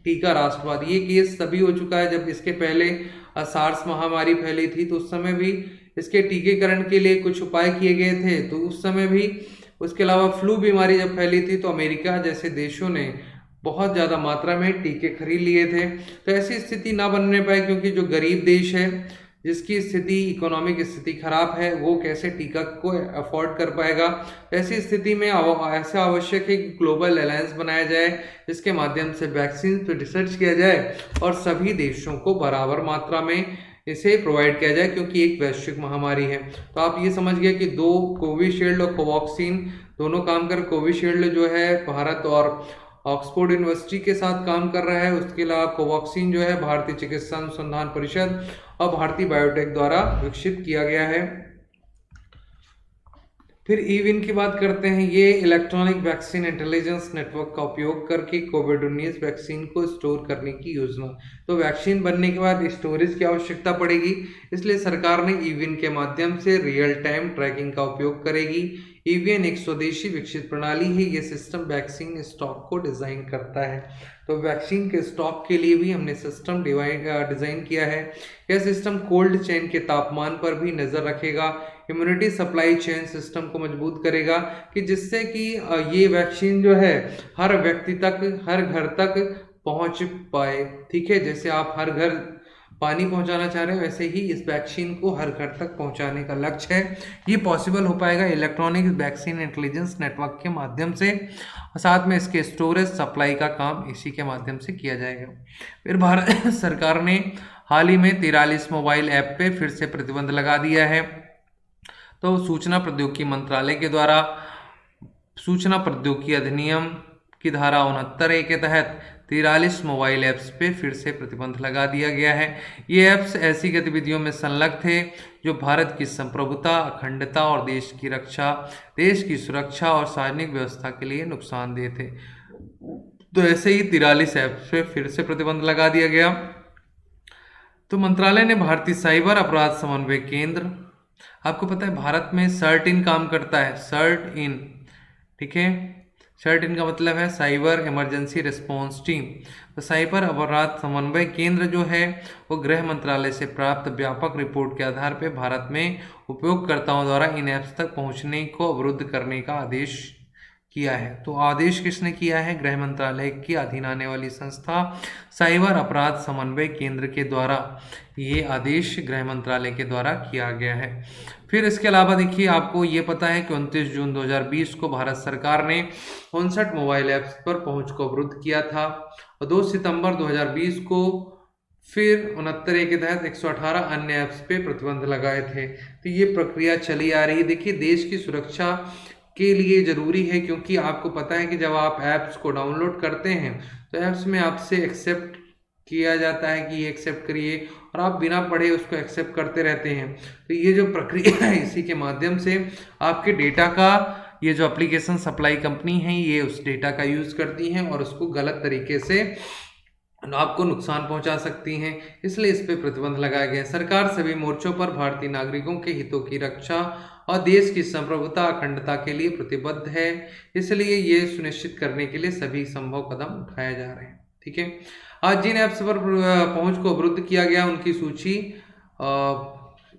टीका राष्ट्रवाद। ये केस तभी हो चुका है जब इसके पहले सार्स महामारी फैली थी, तो उस समय भी इसके टीकेकरण के लिए कुछ उपाय किए गए थे। तो उस समय भी, उसके अलावा फ्लू बीमारी जब फैली थी तो अमेरिका जैसे देशों ने बहुत ज़्यादा मात्रा में टीके खरीद लिए थे। तो ऐसी स्थिति ना बनने पाए, क्योंकि जो गरीब देश है जिसकी स्थिति, इकोनॉमिक स्थिति खराब है, वो कैसे टीका को अफोर्ड कर पाएगा। ऐसी स्थिति में ऐसा आवश्यक है कि ग्लोबल अलायंस बनाया जाए जिसके माध्यम से वैक्सीन पर रिसर्च किया जाए और सभी देशों को बराबर मात्रा में इसे प्रोवाइड किया जाए, क्योंकि एक वैश्विक महामारी है। तो आप ये समझ गए कि 2 कोविशील्ड और कोवैक्सीन दोनों काम कर, कोविशील्ड जो है भारत और ऑक्सफोर्ड यूनिवर्सिटी के साथ काम कर रहा है, उसके अलावा कोवैक्सीन जो है भारतीय चिकित्सा अनुसंधान परिषद और भारतीय बायोटेक द्वारा विकसित किया गया है। फिर ईविन की बात करते हैं। ये इलेक्ट्रॉनिक वैक्सीन इंटेलिजेंस नेटवर्क का उपयोग करके कोविड-19 वैक्सीन को स्टोर करने की योजना। तो वैक्सीन बनने के बाद स्टोरेज की आवश्यकता पड़ेगी, इसलिए सरकार ने ईविन के माध्यम से रियल टाइम ट्रैकिंग का उपयोग करेगी। ईवीएन एक स्वदेशी विकसित प्रणाली है। ये सिस्टम वैक्सीन स्टॉक को डिजाइन करता है। तो वैक्सीन के स्टॉक के लिए भी हमने सिस्टम डिजाइन किया है। यह सिस्टम कोल्ड चेन के तापमान पर भी नजर रखेगा, इम्यूनिटी सप्लाई चेन सिस्टम को मजबूत करेगा कि जिससे कि ये वैक्सीन जो है हर व्यक्ति तक, हर घर तक पहुंच पाए। ठीक है, जैसे आप हर घर पानी पहुंचाना चाह रहे हैं, वैसे ही इस वैक्सीन को हर घर तक पहुंचाने का लक्ष्य है। ये पॉसिबल हो पाएगा इलेक्ट्रॉनिक वैक्सीन इंटेलिजेंस नेटवर्क के माध्यम से। साथ में इसके स्टोरेज सप्लाई का काम इसी के माध्यम से किया जाएगा। फिर भारत सरकार ने हाल ही में 43 मोबाइल ऐप पे फिर से प्रतिबंध लगा दिया है। तो सूचना प्रौद्योगिकी मंत्रालय के द्वारा सूचना प्रौद्योगिकी अधिनियम की धारा 69A के तहत 43 मोबाइल ऐप्स पे फिर से प्रतिबंध लगा दिया गया है। ये ऐप्स ऐसी गतिविधियों में संलग्न थे जो भारत की संप्रभुता, अखंडता और देश की रक्षा, देश की सुरक्षा और सार्वजनिक व्यवस्था के लिए नुकसानदेह थे। तो ऐसे ही 43 ऐप्स पे फिर से प्रतिबंध लगा दिया गया। तो मंत्रालय ने भारतीय साइबर अपराध समन्वय केंद्र, आपको पता है भारत में सर्ट इन काम करता है, सर्ट इन, ठीक है। सर्ट इन का मतलब है साइबर इमरजेंसी रिस्पांस टीम। तो साइबर अपराध समन्वय केंद्र जो है वो गृह मंत्रालय से प्राप्त व्यापक रिपोर्ट के आधार पर भारत में उपयोगकर्ताओं द्वारा इन ऐप्स तक पहुंचने को अवरुद्ध करने का आदेश किया है। तो आदेश किसने किया है? गृह मंत्रालय के अधीन आने वाली संस्था साइबर अपराध समन्वय केंद्र के द्वारा ये आदेश गृह मंत्रालय के द्वारा किया गया है। फिर इसके अलावा देखिए, आपको ये पता है कि 29 जून 2020 को भारत सरकार ने 59 मोबाइल ऐप्स पर पहुंच को अवरुद्ध किया था और 2 सितंबर 2020 को फिर 69A के तहत 118 अन्य ऐप्स पे प्रतिबंध लगाए थे। तो ये प्रक्रिया चली आ रही है। देखिए, देश की सुरक्षा के लिए जरूरी है, क्योंकि आपको पता है कि जब आप ऐप्स को डाउनलोड करते हैं तो ऐप्स में आपसे एक्सेप्ट किया जाता है कि ये एक्सेप्ट करिए, और आप बिना पढ़े उसको एक्सेप्ट करते रहते हैं। तो ये जो प्रक्रिया है, इसी के माध्यम से आपके डेटा का ये जो एप्लीकेशन सप्लाई कंपनी है ये उस डेटा का यूज करती हैं और उसको गलत तरीके से आपको नुकसान पहुंचा सकती हैं। इसलिए इस पे प्रतिबंध लगाया गया। सरकार सभी मोर्चों पर भारतीय नागरिकों के हितों की रक्षा और देश की संप्रभुता, अखंडता के लिए प्रतिबद्ध है। इसलिए ये सुनिश्चित करने के लिए सभी संभव कदम उठाए जा रहे हैं। ठीक है, आज जिन ऐप्स पर पहुंच को अवरुद्ध किया गया उनकी सूची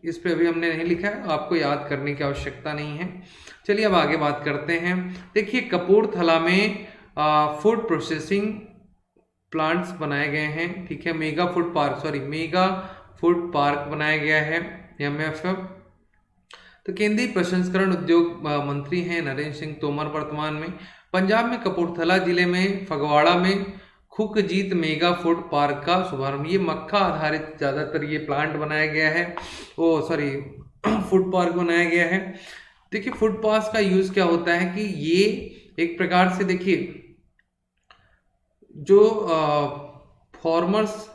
इस पे अभी हमने नहीं लिखा है, आपको याद करने की आवश्यकता नहीं है। चलिए अब आगे बात करते हैं। देखिए, कपूरथला में फूड प्रोसेसिंग प्लांट्स बनाए गए हैं। ठीक है, मेगा फूड पार्क बनाया गया है, MFF। तो केंद्रीय प्रसंस्करण उद्योग मंत्री हैं नरेंद्र सिंह तोमर वर्तमान में। पंजाब में कपूरथला जिले में फगवाड़ा में खुकजीत मेगा फूड पार्क का शुभारंभ। ये मक्खा आधारित ज्यादातर ये प्लांट बनाया गया है, फूड पार्क बनाया गया है। देखिए, फूड पार्क का यूज क्या होता है कि ये एक प्रकार से देखिए जो फार्मर्स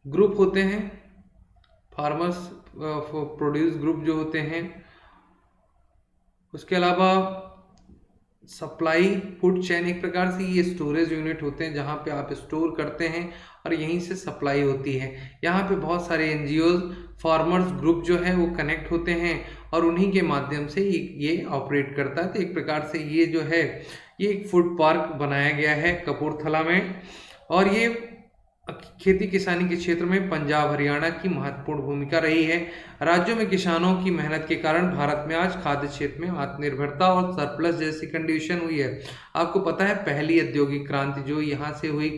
ग्रुप होते हैं, फार्मर्स प्रोड्यूस ग्रुप जो होते हैं, उसके अलावा सप्लाई फूड चेन, एक प्रकार से ये स्टोरेज यूनिट होते हैं जहाँ पे आप स्टोर करते हैं और यहीं से सप्लाई होती है। यहाँ पे बहुत सारे NGOs, फार्मर्स ग्रुप जो है वो कनेक्ट होते हैं और उन्हीं के माध्यम से ये ऑपरेट करता है। तो एक प्रकार से ये जो है ये एक फूड पार्क बनाया गया है कपूरथला में, और ये खेती किसानी के क्षेत्र में पंजाब हरियाणा की महत्वपूर्ण भूमिका रही है। राज्यों में किसानों की मेहनत के कारण भारत में आज खाद्य क्षेत्र में आत्मनिर्भरता और सरप्लस जैसी कंडीशन हुई है। आपको पता है पहली औद्योगिक क्रांति जो यहाँ से हुई,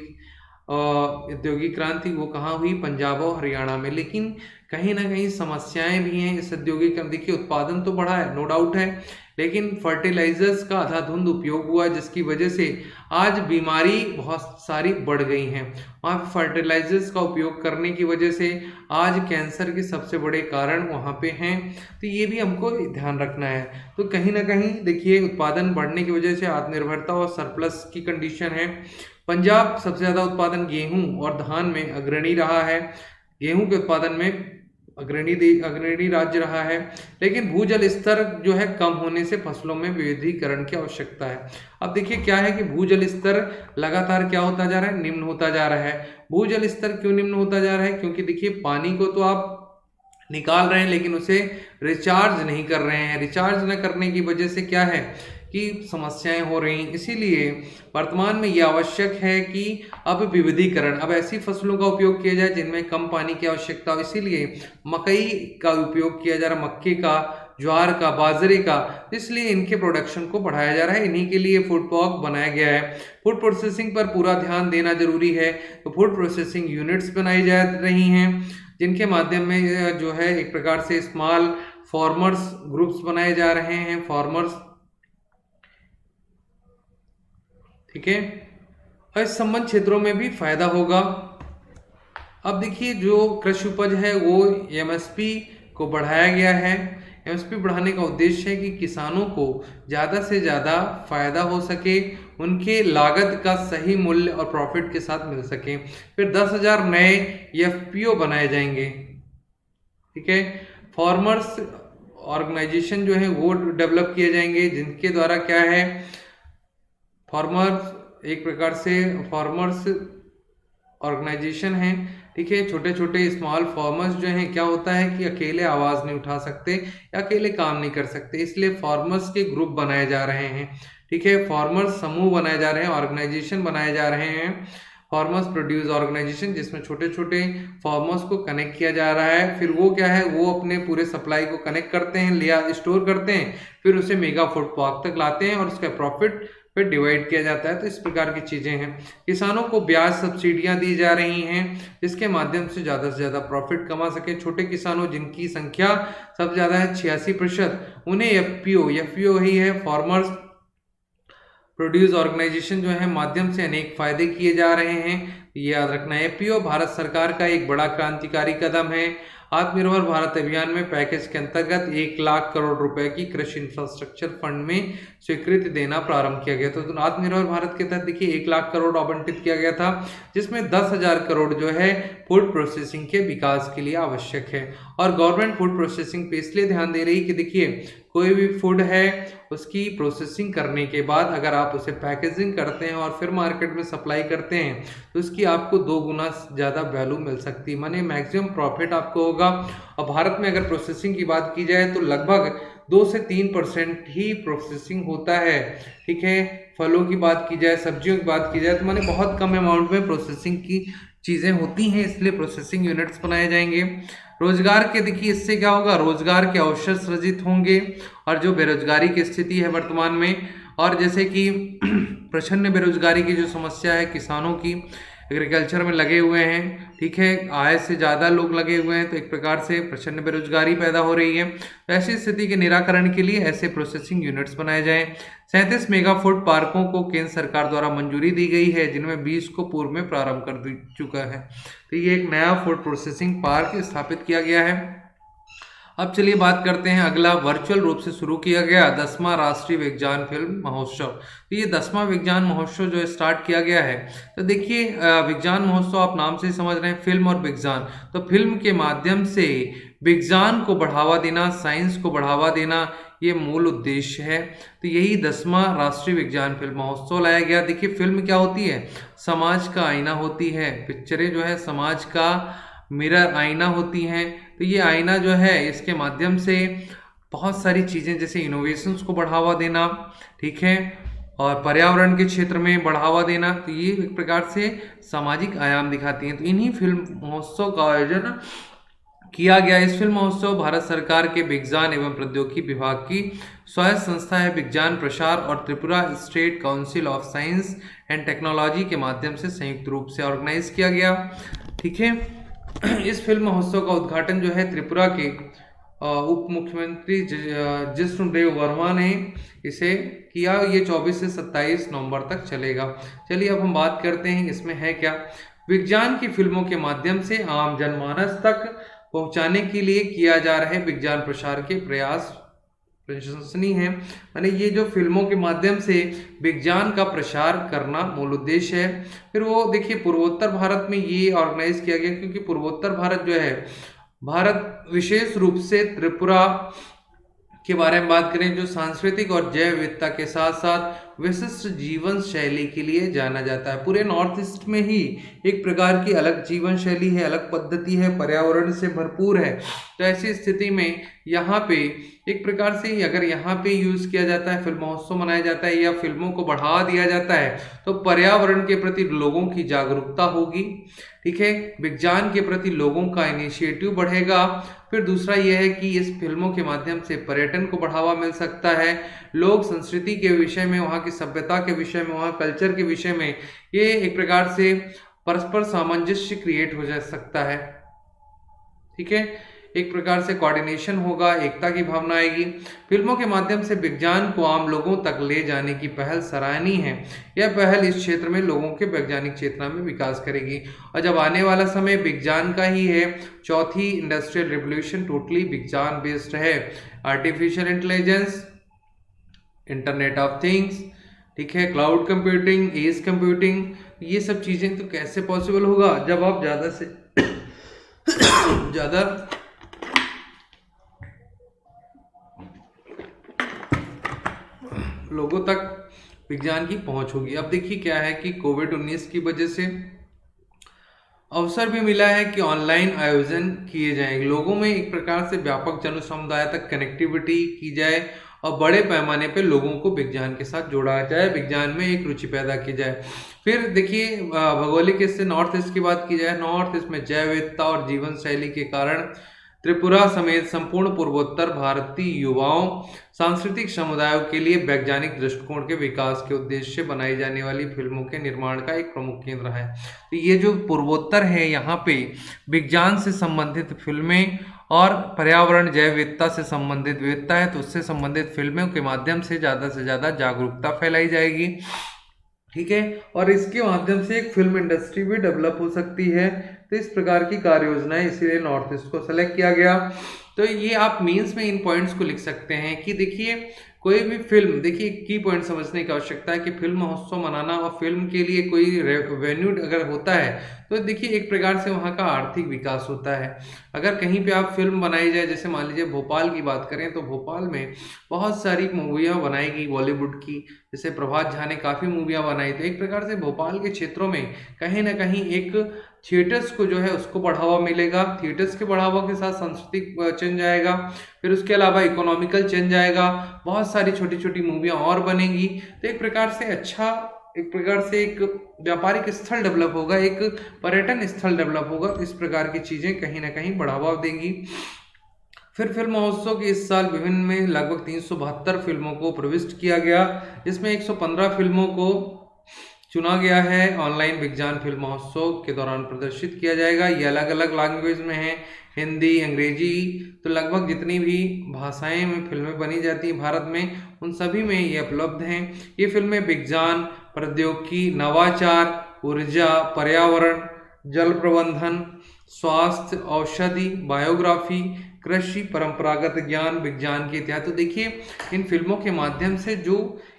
औद्योगिक क्रांति वो कहाँ हुई? पंजाब और हरियाणा में। लेकिन कहीं ना कहीं समस्याएं भी हैं इस औद्योगिक क्रांति। देखिए, उत्पादन तो बढ़ा है, नो डाउट है, लेकिन फर्टिलाइजर्स का अंधाधुंध उपयोग हुआ जिसकी वजह से आज बीमारी बहुत सारी बढ़ गई हैं। वहाँ पे फर्टिलाइजर्स का उपयोग करने की वजह से आज कैंसर के सबसे बड़े कारण वहाँ पे हैं। तो ये भी हमको ध्यान रखना है। तो कहीं ना कहीं देखिए, उत्पादन बढ़ने की वजह से आत्मनिर्भरता और सरप्लस की कंडीशन है। पंजाब सबसे ज़्यादा उत्पादन गेहूं और धान में अग्रणी रहा है। गेहूं के उत्पादन में अग्रणी राज्य रहा है, लेकिन भूजल स्तर जो है कम होने से फसलों में विविधीकरण की आवश्यकता है। अब देखिए क्या है कि भूजल स्तर लगातार क्या होता जा रहा है, निम्न होता जा रहा है। भूजल स्तर क्यों निम्न होता जा रहा है, क्योंकि देखिए पानी को तो आप निकाल रहे हैं लेकिन उसे रिचार्ज नहीं कर रहे हैं। रिचार्ज न करने की वजह से क्या है कि समस्याएं हो रही। इसीलिए वर्तमान में यह आवश्यक है कि अब विविधीकरण, अब ऐसी फसलों का उपयोग किया जाए जिनमें कम पानी की आवश्यकता हो। इसीलिए मकई का उपयोग किया जा रहा, मक्के का, ज्वार का, बाजरे का, इसलिए इनके प्रोडक्शन को बढ़ाया जा रहा है। इन्हीं के लिए फूड पार्क बनाया गया है। फूड प्रोसेसिंग पर पूरा ध्यान देना जरूरी है। तो फूड प्रोसेसिंग यूनिट्स बनाई जा रही हैं जिनके माध्यम में जो है एक प्रकार से स्मॉल फार्मर्स ग्रुप्स बनाए जा रहे हैं, फार्मर्स, ठीक है। और इस संबंध क्षेत्रों में भी फायदा होगा। अब देखिए जो कृषि उपज है वो एमएसपी को बढ़ाया गया है। एमएसपी बढ़ाने का उद्देश्य है कि किसानों को ज़्यादा से ज़्यादा फायदा हो सके, उनके लागत का सही मूल्य और प्रॉफिट के साथ मिल सके। फिर 10,000 नए एफपीओ बनाए जाएंगे, ठीक है। फार्मर्स ऑर्गेनाइजेशन जो है वो डेवलप किए जाएंगे जिनके द्वारा क्या है, फार्मर्स एक प्रकार से फार्मर्स ऑर्गेनाइजेशन है, ठीक है। छोटे छोटे स्मॉल फार्मर्स जो हैं, क्या होता है कि अकेले आवाज़ नहीं उठा सकते या अकेले काम नहीं कर सकते, इसलिए फार्मर्स के ग्रुप बनाए जा रहे हैं, ठीक है। फार्मर्स समूह बनाए जा रहे हैं, ऑर्गेनाइजेशन बनाए जा रहे हैं, फार्मर्स प्रोड्यूस ऑर्गेनाइजेशन, जिसमें छोटे छोटे फार्मर्स को कनेक्ट किया जा रहा है। फिर वो क्या है, वो अपने पूरे सप्लाई को कनेक्ट करते हैं, लिया स्टोर करते हैं, फिर उसे मेगा फूड पार्क तक लाते हैं और उसका प्रॉफिट फिर डिवाइड किया जाता है। तो इस प्रकार की चीज़ें हैं। किसानों को ब्याज सब्सिडियां दी जा रही हैं जिसके माध्यम से ज़्यादा प्रॉफिट कमा सके। छोटे किसानों जिनकी संख्या सबसे ज़्यादा है 86%, उन्हें एफपीओ ही है, फार्मर्स प्रोड्यूस ऑर्गेनाइजेशन जो है माध्यम से अनेक फायदे किए जा रहे हैं। ये याद रखना है, एफपीओ भारत सरकार का एक बड़ा क्रांतिकारी कदम है। आत्मनिर्भर भारत अभियान में पैकेज के अंतर्गत 1 लाख करोड़ रुपए की कृषि इंफ्रास्ट्रक्चर फंड में स्वीकृति देना प्रारंभ किया गया। तो आत्मनिर्भर भारत के तहत देखिए 1 लाख करोड़ आवंटित किया गया था, जिसमें 10,000 करोड़ जो है फूड प्रोसेसिंग के विकास के लिए आवश्यक है। और गवर्नमेंट फूड प्रोसेसिंग पे इसलिए ध्यान दे रही कि देखिए कोई भी फूड है उसकी प्रोसेसिंग करने के बाद अगर आप उसे पैकेजिंग करते हैं और फिर मार्केट में सप्लाई करते हैं तो उसकी आपको 2 गुना ज़्यादा वैल्यू मिल सकती है, माने मैक्सिमम प्रॉफिट आपको होगा। और भारत में अगर प्रोसेसिंग की बात की जाए तो लगभग 2 से 3% ही प्रोसेसिंग होता है, ठीक है। फलों की बात की जाए, सब्जियों की बात की जाए तो माने बहुत कम अमाउंट में प्रोसेसिंग की चीज़ें होती हैं, इसलिए प्रोसेसिंग यूनिट्स बनाए जाएंगे। रोजगार के देखिए इससे क्या होगा, रोजगार के अवसर सृजित होंगे और जो बेरोजगारी की स्थिति है वर्तमान में, और जैसे कि प्रचंड बेरोजगारी की जो समस्या है किसानों की, एग्रीकल्चर में लगे हुए हैं, ठीक है, आय से ज़्यादा लोग लगे हुए हैं, तो एक प्रकार से प्रचंड बेरोजगारी पैदा हो रही है। तो ऐसी स्थिति के निराकरण के लिए ऐसे प्रोसेसिंग यूनिट्स बनाए जाएं। 37 मेगा फूड पार्कों को केंद्र सरकार द्वारा मंजूरी दी गई है, जिनमें 20 को पूर्व में प्रारंभ कर चुका है। तो ये एक नया फूड प्रोसेसिंग पार्क स्थापित किया गया है। अब चलिए बात करते हैं अगला, वर्चुअल रूप से शुरू किया गया 10वां राष्ट्रीय विज्ञान फिल्म महोत्सव। तो ये 10वां विज्ञान महोत्सव जो स्टार्ट किया गया है, तो देखिए विज्ञान महोत्सव आप नाम से समझ रहे हैं, फिल्म और विज्ञान, तो फिल्म के माध्यम से विज्ञान को बढ़ावा देना, साइंस को बढ़ावा देना, ये मूल उद्देश्य है। तो यही 10वां राष्ट्रीय विज्ञान फिल्म महोत्सव लाया गया। देखिए फिल्म क्या होती है, समाज का आईना होती है। पिक्चरें जो है समाज का मिरर, आईना होती हैं। तो ये आईना जो है इसके माध्यम से बहुत सारी चीज़ें जैसे इनोवेशंस को बढ़ावा देना, ठीक है, और पर्यावरण के क्षेत्र में बढ़ावा देना, तो ये एक प्रकार से सामाजिक आयाम दिखाती हैं। तो इन्हीं फिल्म महोत्सव का आयोजन किया गया। इस फिल्म महोत्सव भारत सरकार के विज्ञान एवं प्रौद्योगिकी विभाग की स्वायत्त संस्था है विज्ञान प्रसार और Tripura state council of science and technology के माध्यम से संयुक्त रूप से ऑर्गेनाइज किया गया, ठीक है। इस फिल्म महोत्सव का उद्घाटन जो है त्रिपुरा के उप मुख्यमंत्री जिष्णुदेव वर्मा ने इसे किया। ये 24 से 27 नवंबर तक चलेगा। चलिए अब हम बात करते हैं इसमें है क्या। विज्ञान की फिल्मों के माध्यम से आम जनमानस तक पहुंचाने के लिए किया जा रहे विज्ञान प्रसार के प्रयास प्रशंसनीय है। यानी ये जो फिल्मों के माध्यम से विज्ञान का प्रसार करना मूल उद्देश्य है। फिर वो देखिए पूर्वोत्तर भारत में ये ऑर्गेनाइज किया गया, क्योंकि पूर्वोत्तर भारत जो है भारत विशेष रूप से त्रिपुरा के बारे में बात करें, जो सांस्कृतिक और जैव विविधता के साथ साथ विशिष्ट जीवन शैली के लिए जाना जाता है। पूरे नॉर्थ ईस्ट में ही एक प्रकार की अलग जीवन शैली है, अलग पद्धति है, पर्यावरण से भरपूर है। तो ऐसी स्थिति में यहाँ पे एक प्रकार से अगर यहाँ पे यूज किया जाता है, फिल्म महोत्सव मनाया जाता है या फिल्मों को बढ़ावा दिया जाता है, तो पर्यावरण के प्रति लोगों की जागरूकता होगी। ठीक है, विज्ञान के प्रति लोगों का इनिशिएटिव बढ़ेगा। फिर दूसरा यह है कि इस फिल्मों के माध्यम से पर्यटन को बढ़ावा मिल सकता है। लोग संस्कृति के विषय में, वहाँ की सभ्यता के विषय में, वहाँ कल्चर के विषय में ये एक प्रकार से परस्पर सामंजस्य क्रिएट हो जा सकता है। ठीक है, एक प्रकार से कोऑर्डिनेशन होगा, एकता की भावना आएगी। फिल्मों के माध्यम से विज्ञान को आम लोगों तक ले जाने की पहल सराहनीय है। यह पहल इस क्षेत्र में लोगों के वैज्ञानिक चेतना में विकास करेगी। और जब आने वाला समय विज्ञान का ही है, चौथी इंडस्ट्रियल रिवोल्यूशन टोटली विज्ञान बेस्ड है। Artificial intelligence, internet of things, ठीक है, क्लाउड कंप्यूटिंग, एज कंप्यूटिंग, ये सब चीजें तो कैसे पॉसिबल होगा जब आप ज्यादा से ज्यादा लोगों तक विज्ञान की पहुंच होगी। अब देखिए क्या है कि कोविड-19 की वजह से अवसर भी मिला है कि ऑनलाइन आयोजन किए जाएंगे, लोगों में एक प्रकार से व्यापक जन समुदाय तक कनेक्टिविटी की जाए और बड़े पैमाने पे लोगों को विज्ञान के साथ जोड़ा जाए, विज्ञान में एक रुचि पैदा की जाए। फिर देखिए भौगोलिक इससे नॉर्थ ईस्ट की बात की जाए, नॉर्थ ईस्ट में जैव विविधता और जीवन शैली के कारण त्रिपुरा समेत संपूर्ण पूर्वोत्तर भारतीय युवाओं सांस्कृतिक समुदायों के लिए वैज्ञानिक दृष्टिकोण के विकास के उद्देश्य से बनाई जाने वाली फिल्मों के निर्माण का एक प्रमुख केंद्र है। तो ये जो पूर्वोत्तर है, यहाँ पे विज्ञान से संबंधित फिल्में और पर्यावरण जैव विविधता से संबंधित विविधता है, तो उससे संबंधित फिल्मों के माध्यम से ज़्यादा जागरूकता फैलाई जाएगी। ठीक है, और इसके माध्यम से एक फिल्म इंडस्ट्री भी डेवलप हो सकती है। तो इस प्रकार की कार्य योजनाएं, इसीलिए नॉर्थ ईस्ट को सेलेक्ट किया गया। तो ये आप मेंस में इन पॉइंट्स को लिख सकते हैं कि देखिए कोई भी फिल्म, देखिए की पॉइंट समझने की आवश्यकता है कि फिल्म महोत्सव मनाना और फिल्म के लिए कोई रेवेन्यू अगर होता है तो देखिए एक प्रकार से वहाँ का आर्थिक विकास होता है। अगर कहीं पे आप फिल्म बनाई जाए, जैसे मान लीजिए भोपाल की बात करें तो भोपाल में बहुत सारी मूवियाँ बनाई गई बॉलीवुड की, जैसे प्रभात झा ने काफ़ी मूवियाँ बनाई। तो एक प्रकार से भोपाल के क्षेत्रों में कहीं ना कहीं एक थिएटर्स को जो है उसको बढ़ावा मिलेगा। थिएटर्स के बढ़ावा के साथ सांस्कृतिक चेंज आएगा, फिर उसके अलावा इकोनॉमिकल चेंज आएगा, बहुत सारी छोटी छोटी मूवियाँ और बनेंगी। तो एक प्रकार से अच्छा, एक प्रकार से एक व्यापारिक स्थल डेवलप होगा, एक पर्यटन स्थल डेवलप होगा। तो इस प्रकार की चीज़ें कहीं ना कहीं बढ़ावा देंगी। फिर फिल्म महोत्सव के इस साल विभिन्न में लगभग 372 फिल्मों को प्रविष्ट किया गया, जिसमें 115 फिल्मों को चुना गया है, ऑनलाइन विज्ञान फिल्म महोत्सव के दौरान प्रदर्शित किया जाएगा। ये अलग अलग लैंग्वेज में है, हिंदी, अंग्रेजी, तो लगभग जितनी भी भाषाएं में फिल्में बनी जाती हैं भारत में, उन सभी में ये उपलब्ध हैं। ये फिल्में विज्ञान, प्रौद्योगिकी, नवाचार, ऊर्जा, पर्यावरण, जल प्रबंधन, स्वास्थ्य, औषधि, बायोग्राफी, कृषि, परंपरागत ज्ञान, विज्ञान के इतिहास। तो देखिए इन फिल्मों के माध्यम से जो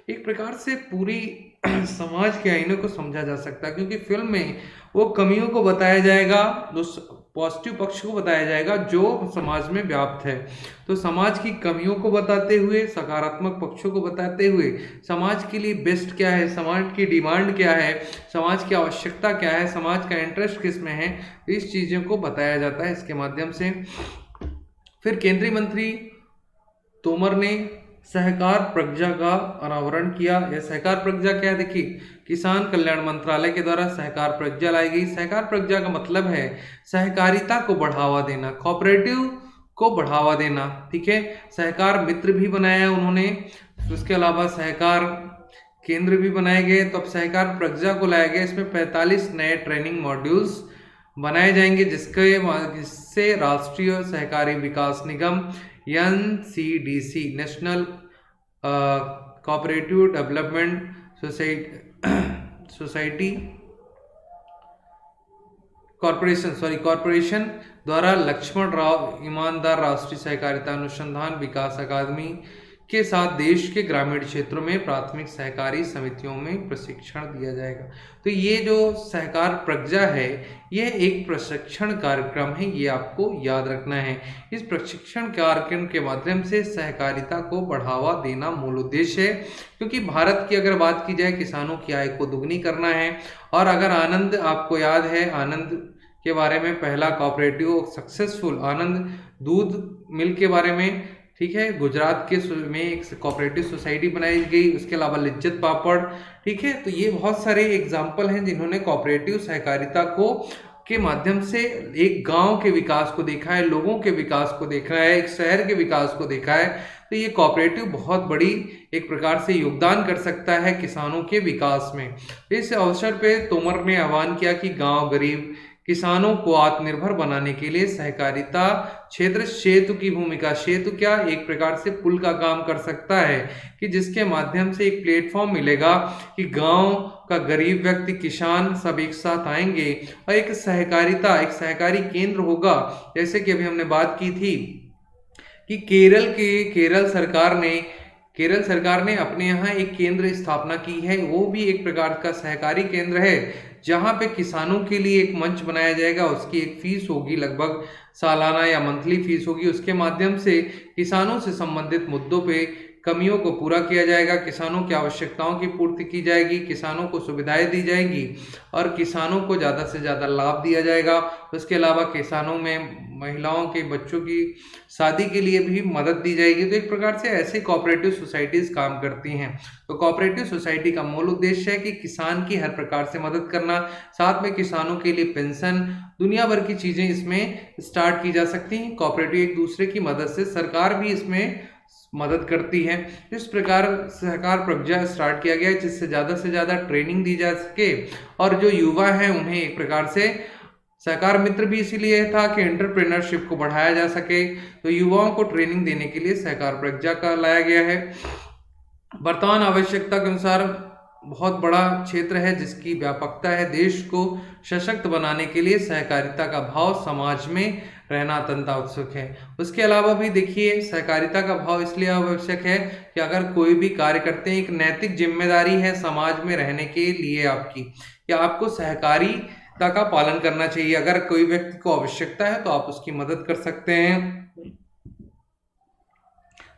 एक प्रकार से पूरी समाज के आईने को समझा जा सकता है, क्योंकि फिल्म में वो कमियों को बताया जाएगा, उस पॉजिटिव पक्ष को बताया जाएगा जो समाज में व्याप्त है। तो समाज की कमियों को बताते हुए, सकारात्मक पक्षों को बताते हुए, समाज के लिए बेस्ट क्या है, समाज की डिमांड क्या है, समाज की आवश्यकता क्या है, समाज का इंटरेस्ट किस में है, इस चीज़ों को बताया जाता है इसके माध्यम से। फिर केंद्रीय मंत्री तोमर ने सहकार प्रज्ञा का अनावरण किया। यह सहकार प्रज्ञा क्या है? देखिए, किसान कल्याण मंत्रालय के द्वारा सहकार प्रज्ञा लाई गई। सहकार प्रज्ञा का मतलब है सहकारिता को बढ़ावा देना, कोऑपरेटिव को बढ़ावा देना। ठीक है, सहकार मित्र भी बनाया है उन्होंने, उसके अलावा सहकार केंद्र भी बनाए गए। तो अब सहकार प्रज्ञा को लाया गया, इसमें 45 नए ट्रेनिंग मॉड्यूल्स बनाए जाएंगे, जिससे राष्ट्रीय सहकारी विकास निगम NCDC, national cooperative development society corporation द्वारा लक्ष्मण राव ईमानदार राष्ट्रीय सहकारिता अनुसंधान विकास अकादमी के साथ देश के ग्रामीण क्षेत्रों में प्राथमिक सहकारी समितियों में प्रशिक्षण दिया जाएगा। तो ये जो सहकार प्रज्ञा है, यह एक प्रशिक्षण कार्यक्रम है, ये आपको याद रखना है। इस प्रशिक्षण कार्यक्रम के माध्यम से सहकारिता को बढ़ावा देना मूल उद्देश्य है, क्योंकि भारत की अगर बात की जाए, किसानों की आय को दुगनी करना है। और अगर आनंद आपको याद है, आनंद के बारे में, पहला कोऑपरेटिव सक्सेसफुल आनंद दूध मिल के बारे में, ठीक है, गुजरात के में एक कोऑपरेटिव सोसाइटी बनाई गई। उसके अलावा लिज्जत पापड़, ठीक है। तो ये बहुत सारे एग्जाम्पल हैं जिन्होंने कोऑपरेटिव सहकारिता को के माध्यम से एक गांव के विकास को देखा है, लोगों के विकास को देखा है, एक शहर के विकास को देखा है। तो ये कोऑपरेटिव बहुत बड़ी एक प्रकार से योगदान कर सकता है किसानों के विकास में। इस अवसर पे तोमर ने आह्वान किया कि गांव गरीब किसानों को आत्मनिर्भर बनाने के लिए सहकारिता क्षेत्र सेतु की भूमिका, सेतु क्या, एक प्रकार से पुल का काम कर सकता है, कि जिसके माध्यम से एक प्लेटफॉर्म मिलेगा कि गांव का गरीब व्यक्ति, किसान सब एक साथ आएंगे और एक सहकारिता, एक सहकारी केंद्र होगा। जैसे कि अभी हमने बात की थी कि केरल सरकार ने अपने यहाँ एक केंद्र स्थापना की है, वो भी एक प्रकार का सहकारी केंद्र है, जहाँ पे किसानों के लिए एक मंच बनाया जाएगा। उसकी एक फीस होगी, लगभग सालाना या मंथली फीस होगी। उसके माध्यम से किसानों से संबंधित मुद्दों पे कमियों को पूरा किया जाएगा, किसानों की आवश्यकताओं की पूर्ति की जाएगी, किसानों को सुविधाएं दी जाएगी और किसानों को ज़्यादा से ज़्यादा लाभ दिया जाएगा। उसके अलावा किसानों में महिलाओं के बच्चों की शादी के लिए भी मदद दी जाएगी। तो एक प्रकार से ऐसे कोऑपरेटिव सोसाइटीज़ काम करती हैं। तो कोऑपरेटिव सोसाइटी का मूल उद्देश्य है कि किसान की हर प्रकार से मदद करना, साथ में किसानों के लिए पेंशन, दुनिया भर की चीज़ें इसमें स्टार्ट की जा सकती हैं। कोऑपरेटिव एक दूसरे की मदद से, सरकार भी इसमें मदद करती है। इस प्रकार सहकार प्रज्ञा स्टार्ट किया गया है, जिससे ज़्यादा से ज़्यादा ट्रेनिंग दी जा सके और जो युवा हैं उन्हें एक प्रकार से सहकार मित्र भी इसीलिए था कि एंटरप्रेन्योरशिप को बढ़ाया जा सके। तो युवाओं को ट्रेनिंग देने के लिए सहकार प्रज्ञा का लाया गया है। वर्तमान आवश्यकता के अनुसार बहुत बड़ा क्षेत्र है जिसकी व्यापकता है। देश को सशक्त बनाने के लिए सहकारिता का भाव समाज में रहना अत्यंत आवश्यक है। उसके अलावा भी देखिए, सहकारिता का भाव इसलिए आवश्यक है कि अगर कोई भी कार्य करते हैं, एक नैतिक जिम्मेदारी है समाज में रहने के लिए आपकी, कि आपको सहकारिता का पालन करना चाहिए। अगर कोई व्यक्ति को आवश्यकता है तो आप उसकी मदद कर सकते हैं।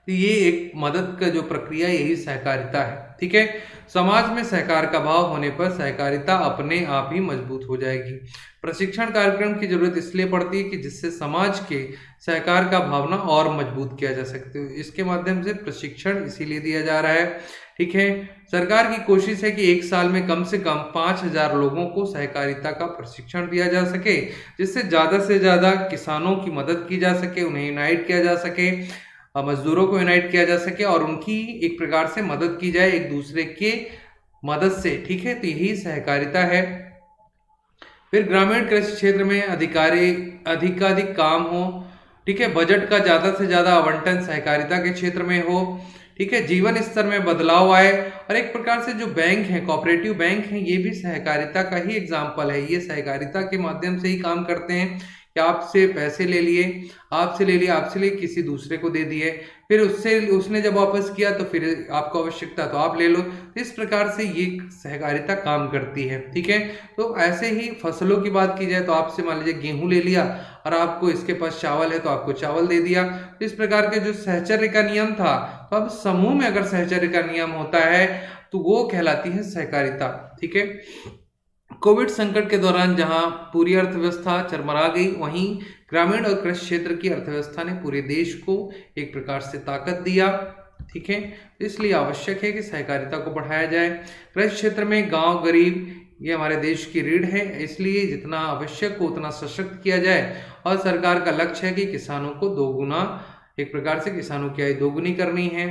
तो ये एक मदद का जो प्रक्रिया, यही सहकारिता है, ठीक है। समाज में सहकार का भाव होने पर सहकारिता अपने आप ही मजबूत हो जाएगी। प्रशिक्षण कार्यक्रम की जरूरत इसलिए पड़ती है कि जिससे समाज के सहकार का भावना और मजबूत किया जा सकते हो। इसके माध्यम से प्रशिक्षण इसीलिए दिया जा रहा है, ठीक है। सरकार की कोशिश है कि एक साल में कम से कम 5,000 लोगों को सहकारिता का प्रशिक्षण दिया जा सके, जिससे ज़्यादा किसानों की मदद की जा सके, उन्हें यूनाइट किया जा सके, मजदूरों को यूनाइट किया जा सके और उनकी एक प्रकार से मदद की जाए एक दूसरे के मदद से, ठीक है। तो यही सहकारिता है। फिर ग्रामीण कृषि क्षेत्र में अधिकाधिक काम हो, ठीक है। बजट का ज़्यादा से ज़्यादा आवंटन सहकारिता के क्षेत्र में हो, ठीक है। जीवन स्तर में बदलाव आए और एक प्रकार से जो बैंक हैं, कोऑपरेटिव बैंक हैं, ये भी सहकारिता का ही एग्जाम्पल है। ये सहकारिता के माध्यम से ही काम करते हैं कि आपसे पैसे ले लिए, किसी दूसरे को दे दिए, फिर उसने जब वापस किया तो फिर आपको आवश्यकता तो आप ले लो। इस प्रकार से ये सहकारिता काम करती है, ठीक है। तो ऐसे ही फसलों की बात की जाए तो आपसे मान लीजिए गेहूं ले लिया और आपको इसके पास चावल है तो आपको चावल दे दिया। तो इस प्रकार के जो सहचर्य का नियम था, तो अब समूह में अगर सहचर्य का नियम होता है तो वो कहलाती है सहकारिता, ठीक है। कोविड संकट के दौरान जहां पूरी अर्थव्यवस्था चरमरा गई, वहीं ग्रामीण और कृषि क्षेत्र की अर्थव्यवस्था ने पूरे देश को एक प्रकार से ताकत दिया, ठीक है। इसलिए आवश्यक है कि सहकारिता को बढ़ाया जाए। कृषि क्षेत्र में गांव गरीब, ये हमारे देश की रीढ़ है, इसलिए जितना आवश्यक हो उतना सशक्त किया जाए और सरकार का लक्ष्य है कि किसानों को दोगुना, एक प्रकार से किसानों की आय दोगुनी करनी है।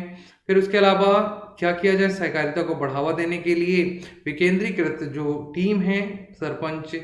फिर उसके अलावा क्या किया जाए, सहकारिता को बढ़ावा देने के लिए विकेंद्रीकृत जो टीम है, सरपंच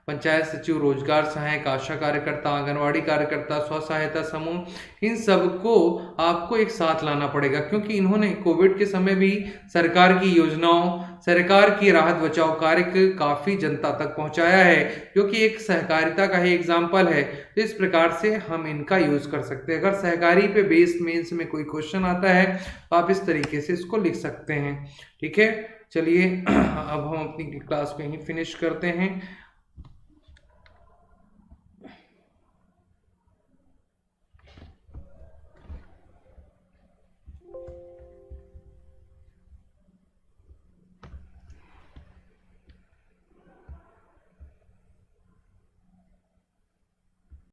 पंचायत सचिव, रोजगार सहायक, आशा कार्यकर्ता, आंगनवाड़ी कार्यकर्ता, स्व सहायता समूह, इन सबको आपको एक साथ लाना पड़ेगा, क्योंकि इन्होंने कोविड के समय भी सरकार की योजनाओं, सरकार की राहत बचाव कार्य काफी जनता तक पहुंचाया है, जो कि एक सहकारिता का ही एग्जाम्पल है। तो इस प्रकार से हम इनका यूज कर सकते हैं। अगर सहकारी पे बेस्ड मेंस में कोई क्वेश्चन आता है तो आप इस तरीके से इसको लिख सकते हैं। ठीक है, चलिए अब हम अपनी क्लास को यहीं फिनिश करते हैं।